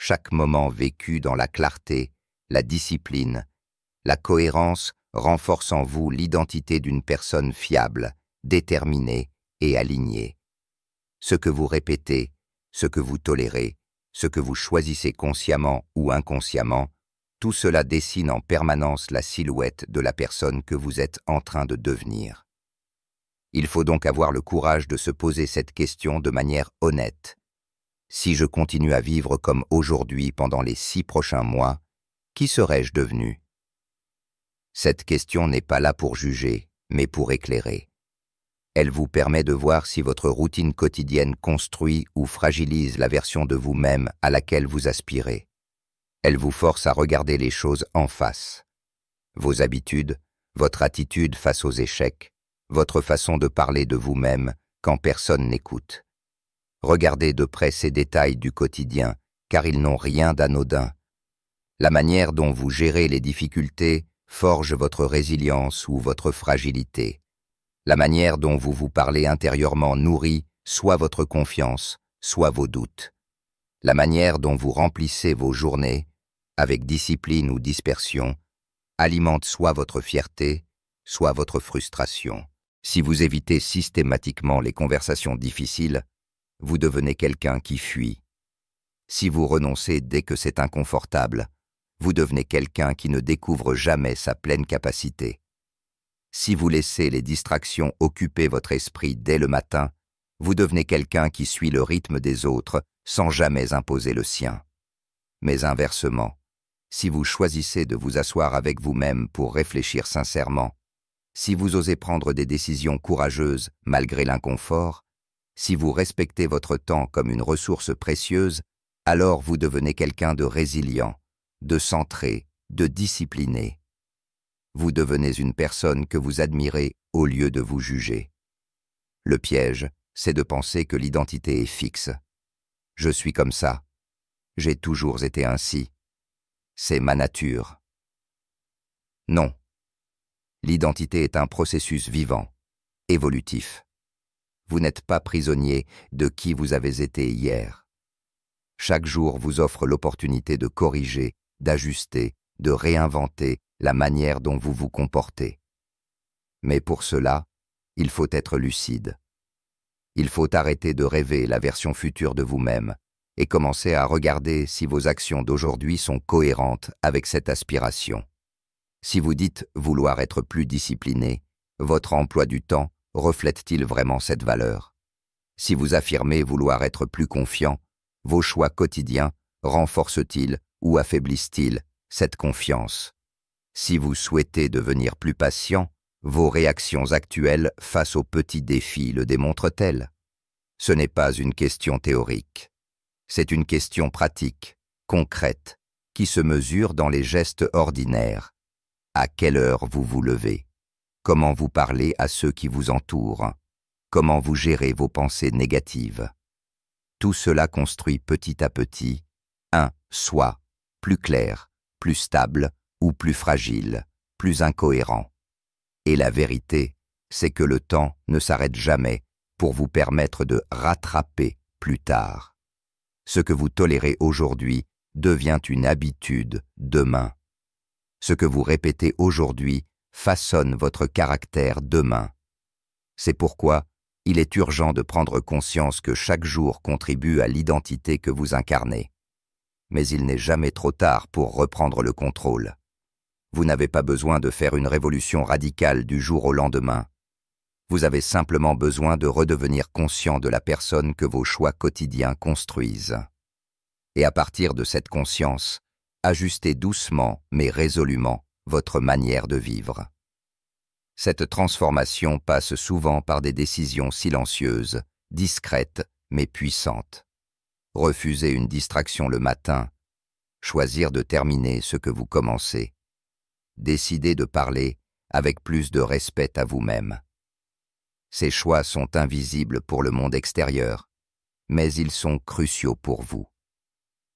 chaque moment vécu dans la clarté, la discipline, la cohérence renforce en vous l'identité d'une personne fiable, déterminée et alignée. Ce que vous répétez, ce que vous tolérez, ce que vous choisissez consciemment ou inconsciemment, tout cela dessine en permanence la silhouette de la personne que vous êtes en train de devenir. Il faut donc avoir le courage de se poser cette question de manière honnête. Si je continue à vivre comme aujourd'hui pendant les 6 prochains mois, qui serais-je devenu? Cette question n'est pas là pour juger, mais pour éclairer. Elle vous permet de voir si votre routine quotidienne construit ou fragilise la version de vous-même à laquelle vous aspirez. Elle vous force à regarder les choses en face. Vos habitudes, votre attitude face aux échecs, votre façon de parler de vous-même quand personne n'écoute. Regardez de près ces détails du quotidien, car ils n'ont rien d'anodin. La manière dont vous gérez les difficultés forge votre résilience ou votre fragilité. La manière dont vous vous parlez intérieurement nourrit soit votre confiance, soit vos doutes. La manière dont vous remplissez vos journées, avec discipline ou dispersion, alimente soit votre fierté, soit votre frustration. Si vous évitez systématiquement les conversations difficiles, vous devenez quelqu'un qui fuit. Si vous renoncez dès que c'est inconfortable, vous devenez quelqu'un qui ne découvre jamais sa pleine capacité. Si vous laissez les distractions occuper votre esprit dès le matin, vous devenez quelqu'un qui suit le rythme des autres sans jamais imposer le sien. Mais inversement, si vous choisissez de vous asseoir avec vous-même pour réfléchir sincèrement, si vous osez prendre des décisions courageuses malgré l'inconfort, si vous respectez votre temps comme une ressource précieuse, alors vous devenez quelqu'un de résilient, de centré, de discipliné. Vous devenez une personne que vous admirez au lieu de vous juger. Le piège, c'est de penser que l'identité est fixe. Je suis comme ça. J'ai toujours été ainsi. C'est ma nature. Non. L'identité est un processus vivant, évolutif. Vous n'êtes pas prisonnier de qui vous avez été hier. Chaque jour vous offre l'opportunité de corriger, d'ajuster, de réinventer la manière dont vous vous comportez. Mais pour cela, il faut être lucide. Il faut arrêter de rêver la version future de vous-même et commencer à regarder si vos actions d'aujourd'hui sont cohérentes avec cette aspiration. Si vous dites vouloir être plus discipliné, votre emploi du temps reflète-t-il vraiment cette valeur? Si vous affirmez vouloir être plus confiant, vos choix quotidiens renforcent-ils ou affaiblissent-ils cette confiance? Si vous souhaitez devenir plus patient, vos réactions actuelles face aux petits défis le démontrent-elles? Ce n'est pas une question théorique. C'est une question pratique, concrète, qui se mesure dans les gestes ordinaires. À quelle heure vous vous levez? Comment vous parlez à ceux qui vous entourent? Comment vous gérez vos pensées négatives? Tout cela construit petit à petit un soi plus clair, plus stable ou plus fragile, plus incohérent. Et la vérité, c'est que le temps ne s'arrête jamais pour vous permettre de rattraper plus tard. Ce que vous tolérez aujourd'hui devient une habitude demain. Ce que vous répétez aujourd'hui façonne votre caractère demain. C'est pourquoi il est urgent de prendre conscience que chaque jour contribue à l'identité que vous incarnez. Mais il n'est jamais trop tard pour reprendre le contrôle. Vous n'avez pas besoin de faire une révolution radicale du jour au lendemain. Vous avez simplement besoin de redevenir conscient de la personne que vos choix quotidiens construisent. Et à partir de cette conscience, ajustez doucement mais résolument votre manière de vivre. Cette transformation passe souvent par des décisions silencieuses, discrètes mais puissantes. Refuser une distraction le matin, choisir de terminer ce que vous commencez, décider de parler avec plus de respect à vous-même. Ces choix sont invisibles pour le monde extérieur, mais ils sont cruciaux pour vous.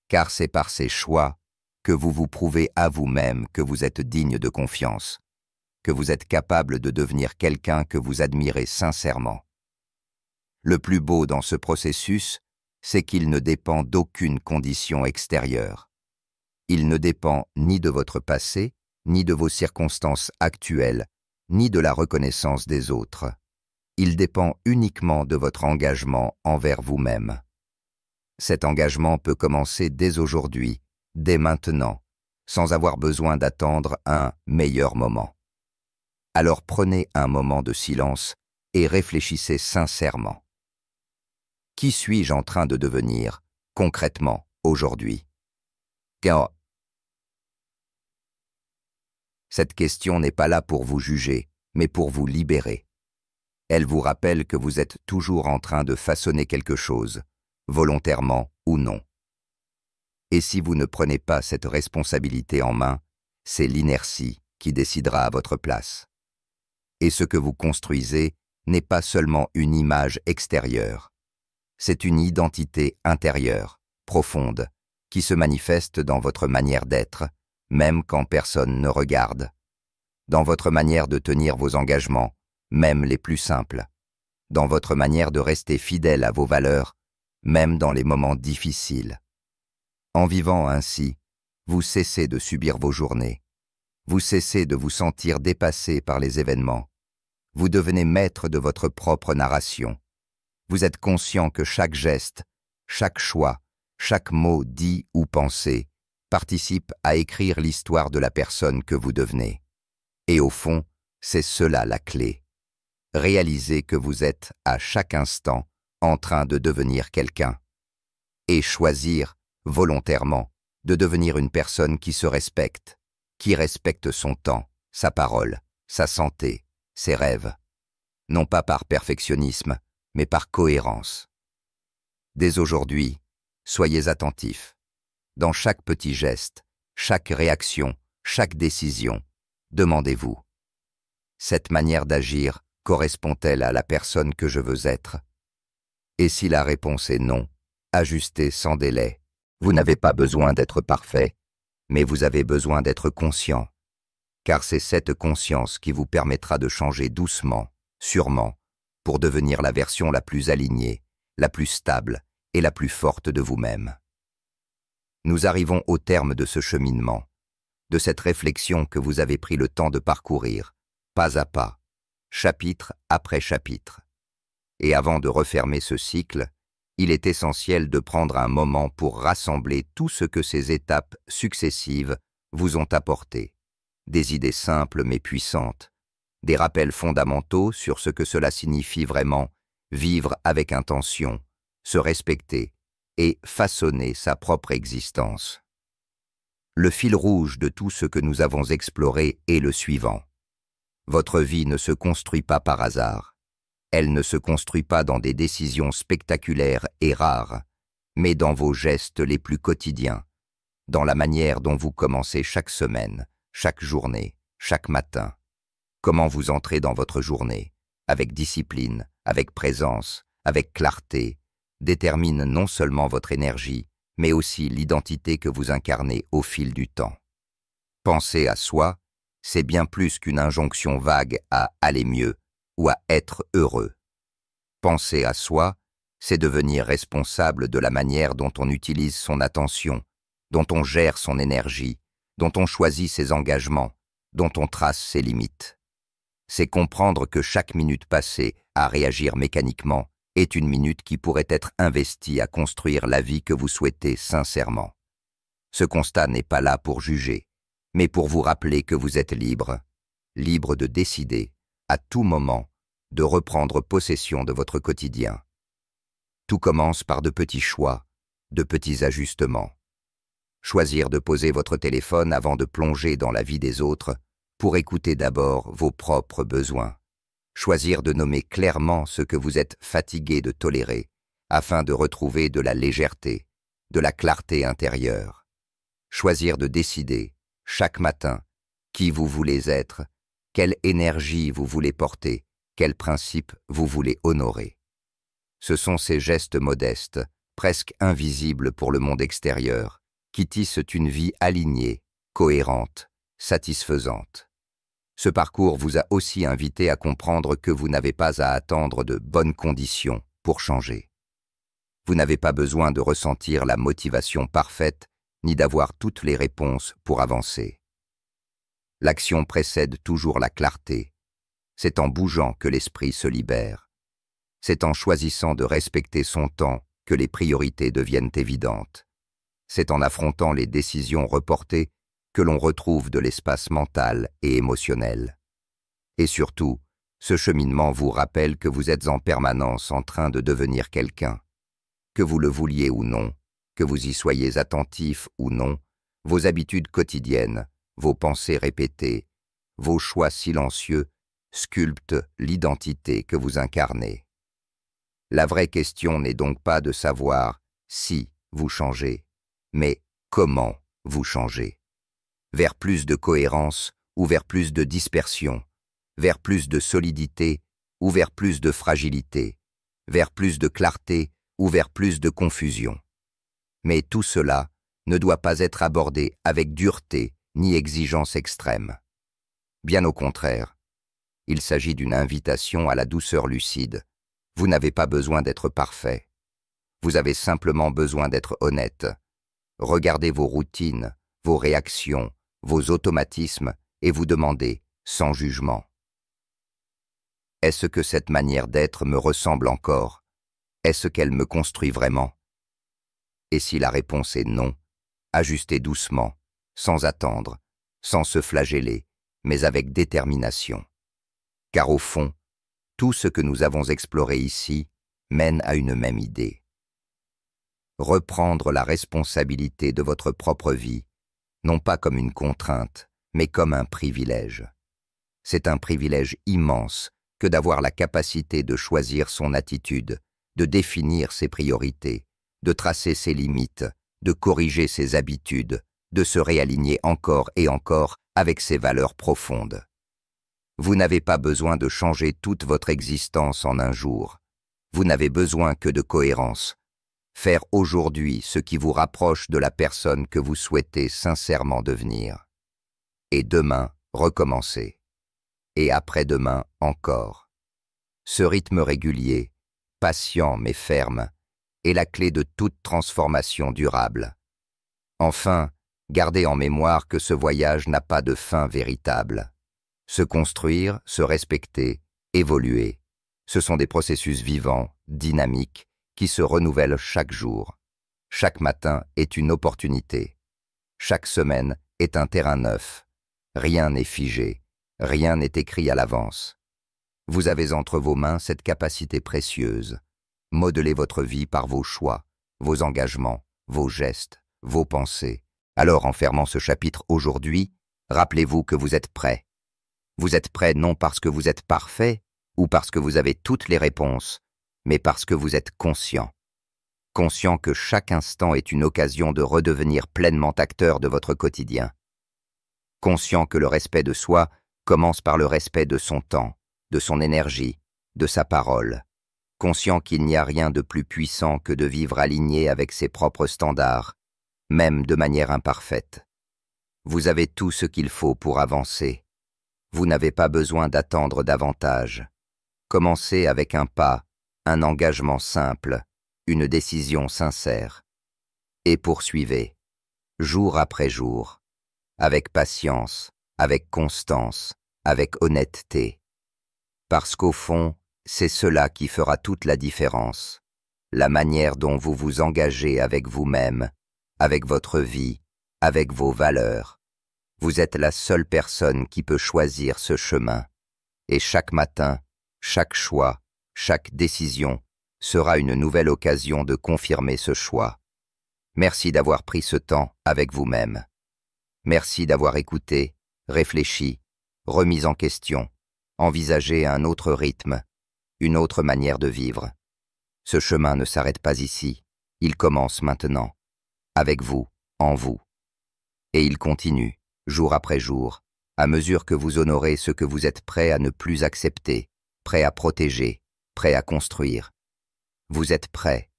Car c'est par ces choix que vous vous prouvez à vous-même que vous êtes digne de confiance, que vous êtes capable de devenir quelqu'un que vous admirez sincèrement. Le plus beau dans ce processus, c'est qu'il ne dépend d'aucune condition extérieure. Il ne dépend ni de votre passé, ni de vos circonstances actuelles, ni de la reconnaissance des autres. Il dépend uniquement de votre engagement envers vous-même. Cet engagement peut commencer dès aujourd'hui, dès maintenant, sans avoir besoin d'attendre un meilleur moment. Alors prenez un moment de silence et réfléchissez sincèrement. Qui suis-je en train de devenir, concrètement, aujourd'hui? Car cette question n'est pas là pour vous juger, mais pour vous libérer. Elle vous rappelle que vous êtes toujours en train de façonner quelque chose, volontairement ou non. Et si vous ne prenez pas cette responsabilité en main, c'est l'inertie qui décidera à votre place. Et ce que vous construisez n'est pas seulement une image extérieure, c'est une identité intérieure, profonde, qui se manifeste dans votre manière d'être, même quand personne ne regarde, dans votre manière de tenir vos engagements, même les plus simples, dans votre manière de rester fidèle à vos valeurs, même dans les moments difficiles. En vivant ainsi, vous cessez de subir vos journées, vous cessez de vous sentir dépassé par les événements, vous devenez maître de votre propre narration. Vous êtes conscient que chaque geste, chaque choix, chaque mot dit ou pensé participe à écrire l'histoire de la personne que vous devenez. Et au fond, c'est cela la clé. Réalisez que vous êtes à chaque instant en train de devenir quelqu'un. Et choisir, volontairement, de devenir une personne qui se respecte, qui respecte son temps, sa parole, sa santé, ses rêves. Non pas par perfectionnisme, mais par cohérence. Dès aujourd'hui, soyez attentifs. Dans chaque petit geste, chaque réaction, chaque décision, demandez-vous: cette manière d'agir correspond-elle à la personne que je veux être? Et si la réponse est non, ajustez sans délai. Vous n'avez pas besoin d'être parfait, mais vous avez besoin d'être conscient, car c'est cette conscience qui vous permettra de changer doucement, sûrement, pour devenir la version la plus alignée, la plus stable et la plus forte de vous-même. Nous arrivons au terme de ce cheminement, de cette réflexion que vous avez pris le temps de parcourir, pas à pas, chapitre après chapitre. Et avant de refermer ce cycle, il est essentiel de prendre un moment pour rassembler tout ce que ces étapes successives vous ont apporté. Des idées simples mais puissantes, des rappels fondamentaux sur ce que cela signifie vraiment vivre avec intention, se respecter et façonner sa propre existence. Le fil rouge de tout ce que nous avons exploré est le suivant. Votre vie ne se construit pas par hasard. Elle ne se construit pas dans des décisions spectaculaires et rares, mais dans vos gestes les plus quotidiens, dans la manière dont vous commencez chaque semaine, chaque journée, chaque matin. Comment vous entrez dans votre journée, avec discipline, avec présence, avec clarté, détermine non seulement votre énergie, mais aussi l'identité que vous incarnez au fil du temps. Penser à soi, c'est bien plus qu'une injonction vague à aller mieux ou à être heureux. Penser à soi, c'est devenir responsable de la manière dont on utilise son attention, dont on gère son énergie, dont on choisit ses engagements, dont on trace ses limites. C'est comprendre que chaque minute passée à réagir mécaniquement est une minute qui pourrait être investie à construire la vie que vous souhaitez sincèrement. Ce constat n'est pas là pour juger, mais pour vous rappeler que vous êtes libre, libre de décider, à tout moment, de reprendre possession de votre quotidien. Tout commence par de petits choix, de petits ajustements. Choisir de poser votre téléphone avant de plonger dans la vie des autres pour écouter d'abord vos propres besoins. Choisir de nommer clairement ce que vous êtes fatigué de tolérer afin de retrouver de la légèreté, de la clarté intérieure. Choisir de décider, chaque matin, qui vous voulez être, quelle énergie vous voulez porter, quels principes vous voulez honorer. Ce sont ces gestes modestes, presque invisibles pour le monde extérieur, qui tissent une vie alignée, cohérente, satisfaisante. Ce parcours vous a aussi invité à comprendre que vous n'avez pas à attendre de bonnes conditions pour changer. Vous n'avez pas besoin de ressentir la motivation parfaite, ni d'avoir toutes les réponses pour avancer. L'action précède toujours la clarté. C'est en bougeant que l'esprit se libère. C'est en choisissant de respecter son temps que les priorités deviennent évidentes. C'est en affrontant les décisions reportées que l'on retrouve de l'espace mental et émotionnel. Et surtout, ce cheminement vous rappelle que vous êtes en permanence en train de devenir quelqu'un. Que vous le vouliez ou non, que vous y soyez attentif ou non, vos habitudes quotidiennes, vos pensées répétées, vos choix silencieux sculptent l'identité que vous incarnez. La vraie question n'est donc pas de savoir si vous changez, mais comment vous changez. Vers plus de cohérence ou vers plus de dispersion, vers plus de solidité ou vers plus de fragilité, vers plus de clarté ou vers plus de confusion. Mais tout cela ne doit pas être abordé avec dureté ni exigence extrême. Bien au contraire, il s'agit d'une invitation à la douceur lucide. Vous n'avez pas besoin d'être parfait. Vous avez simplement besoin d'être honnête. Regardez vos routines, vos réactions, vos automatismes et vous demandez, sans jugement: est-ce que cette manière d'être me ressemble encore? Est-ce qu'elle me construit vraiment? Et si la réponse est non, ajustez doucement, sans attendre, sans se flageller, mais avec détermination. Car au fond, tout ce que nous avons exploré ici mène à une même idée. Reprendre la responsabilité de votre propre vie, non pas comme une contrainte, mais comme un privilège. C'est un privilège immense que d'avoir la capacité de choisir son attitude, de définir ses priorités, de tracer ses limites, de corriger ses habitudes, de se réaligner encore et encore avec ses valeurs profondes. Vous n'avez pas besoin de changer toute votre existence en un jour. Vous n'avez besoin que de cohérence. Faire aujourd'hui ce qui vous rapproche de la personne que vous souhaitez sincèrement devenir. Et demain, recommencer. Et après-demain encore. Ce rythme régulier, patient mais ferme, est la clé de toute transformation durable. Enfin, gardez en mémoire que ce voyage n'a pas de fin véritable. Se construire, se respecter, évoluer, ce sont des processus vivants, dynamiques, qui se renouvellent chaque jour. Chaque matin est une opportunité. Chaque semaine est un terrain neuf. Rien n'est figé, rien n'est écrit à l'avance. Vous avez entre vos mains cette capacité précieuse. Modelez votre vie par vos choix, vos engagements, vos gestes, vos pensées. Alors, en fermant ce chapitre aujourd'hui, rappelez-vous que vous êtes prêt. Vous êtes prêt non parce que vous êtes parfait ou parce que vous avez toutes les réponses, mais parce que vous êtes conscient. Conscient que chaque instant est une occasion de redevenir pleinement acteur de votre quotidien. Conscient que le respect de soi commence par le respect de son temps, de son énergie, de sa parole. Conscient qu'il n'y a rien de plus puissant que de vivre aligné avec ses propres standards, même de manière imparfaite. Vous avez tout ce qu'il faut pour avancer. Vous n'avez pas besoin d'attendre davantage. Commencez avec un pas, un engagement simple, une décision sincère. Et poursuivez, jour après jour, avec patience, avec constance, avec honnêteté. Parce qu'au fond, c'est cela qui fera toute la différence. La manière dont vous vous engagez avec vous-même, avec votre vie, avec vos valeurs. Vous êtes la seule personne qui peut choisir ce chemin. Et chaque matin, chaque choix, chaque décision sera une nouvelle occasion de confirmer ce choix. Merci d'avoir pris ce temps avec vous-même. Merci d'avoir écouté, réfléchi, remis en question, envisagé un autre rythme, une autre manière de vivre. Ce chemin ne s'arrête pas ici, il commence maintenant, avec vous, en vous. Et il continue, jour après jour, à mesure que vous honorez ce que vous êtes prêt à ne plus accepter, prêt à protéger, prêt à construire. Vous êtes prêt,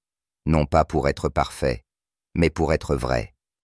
non pas pour être parfait, mais pour être vrai.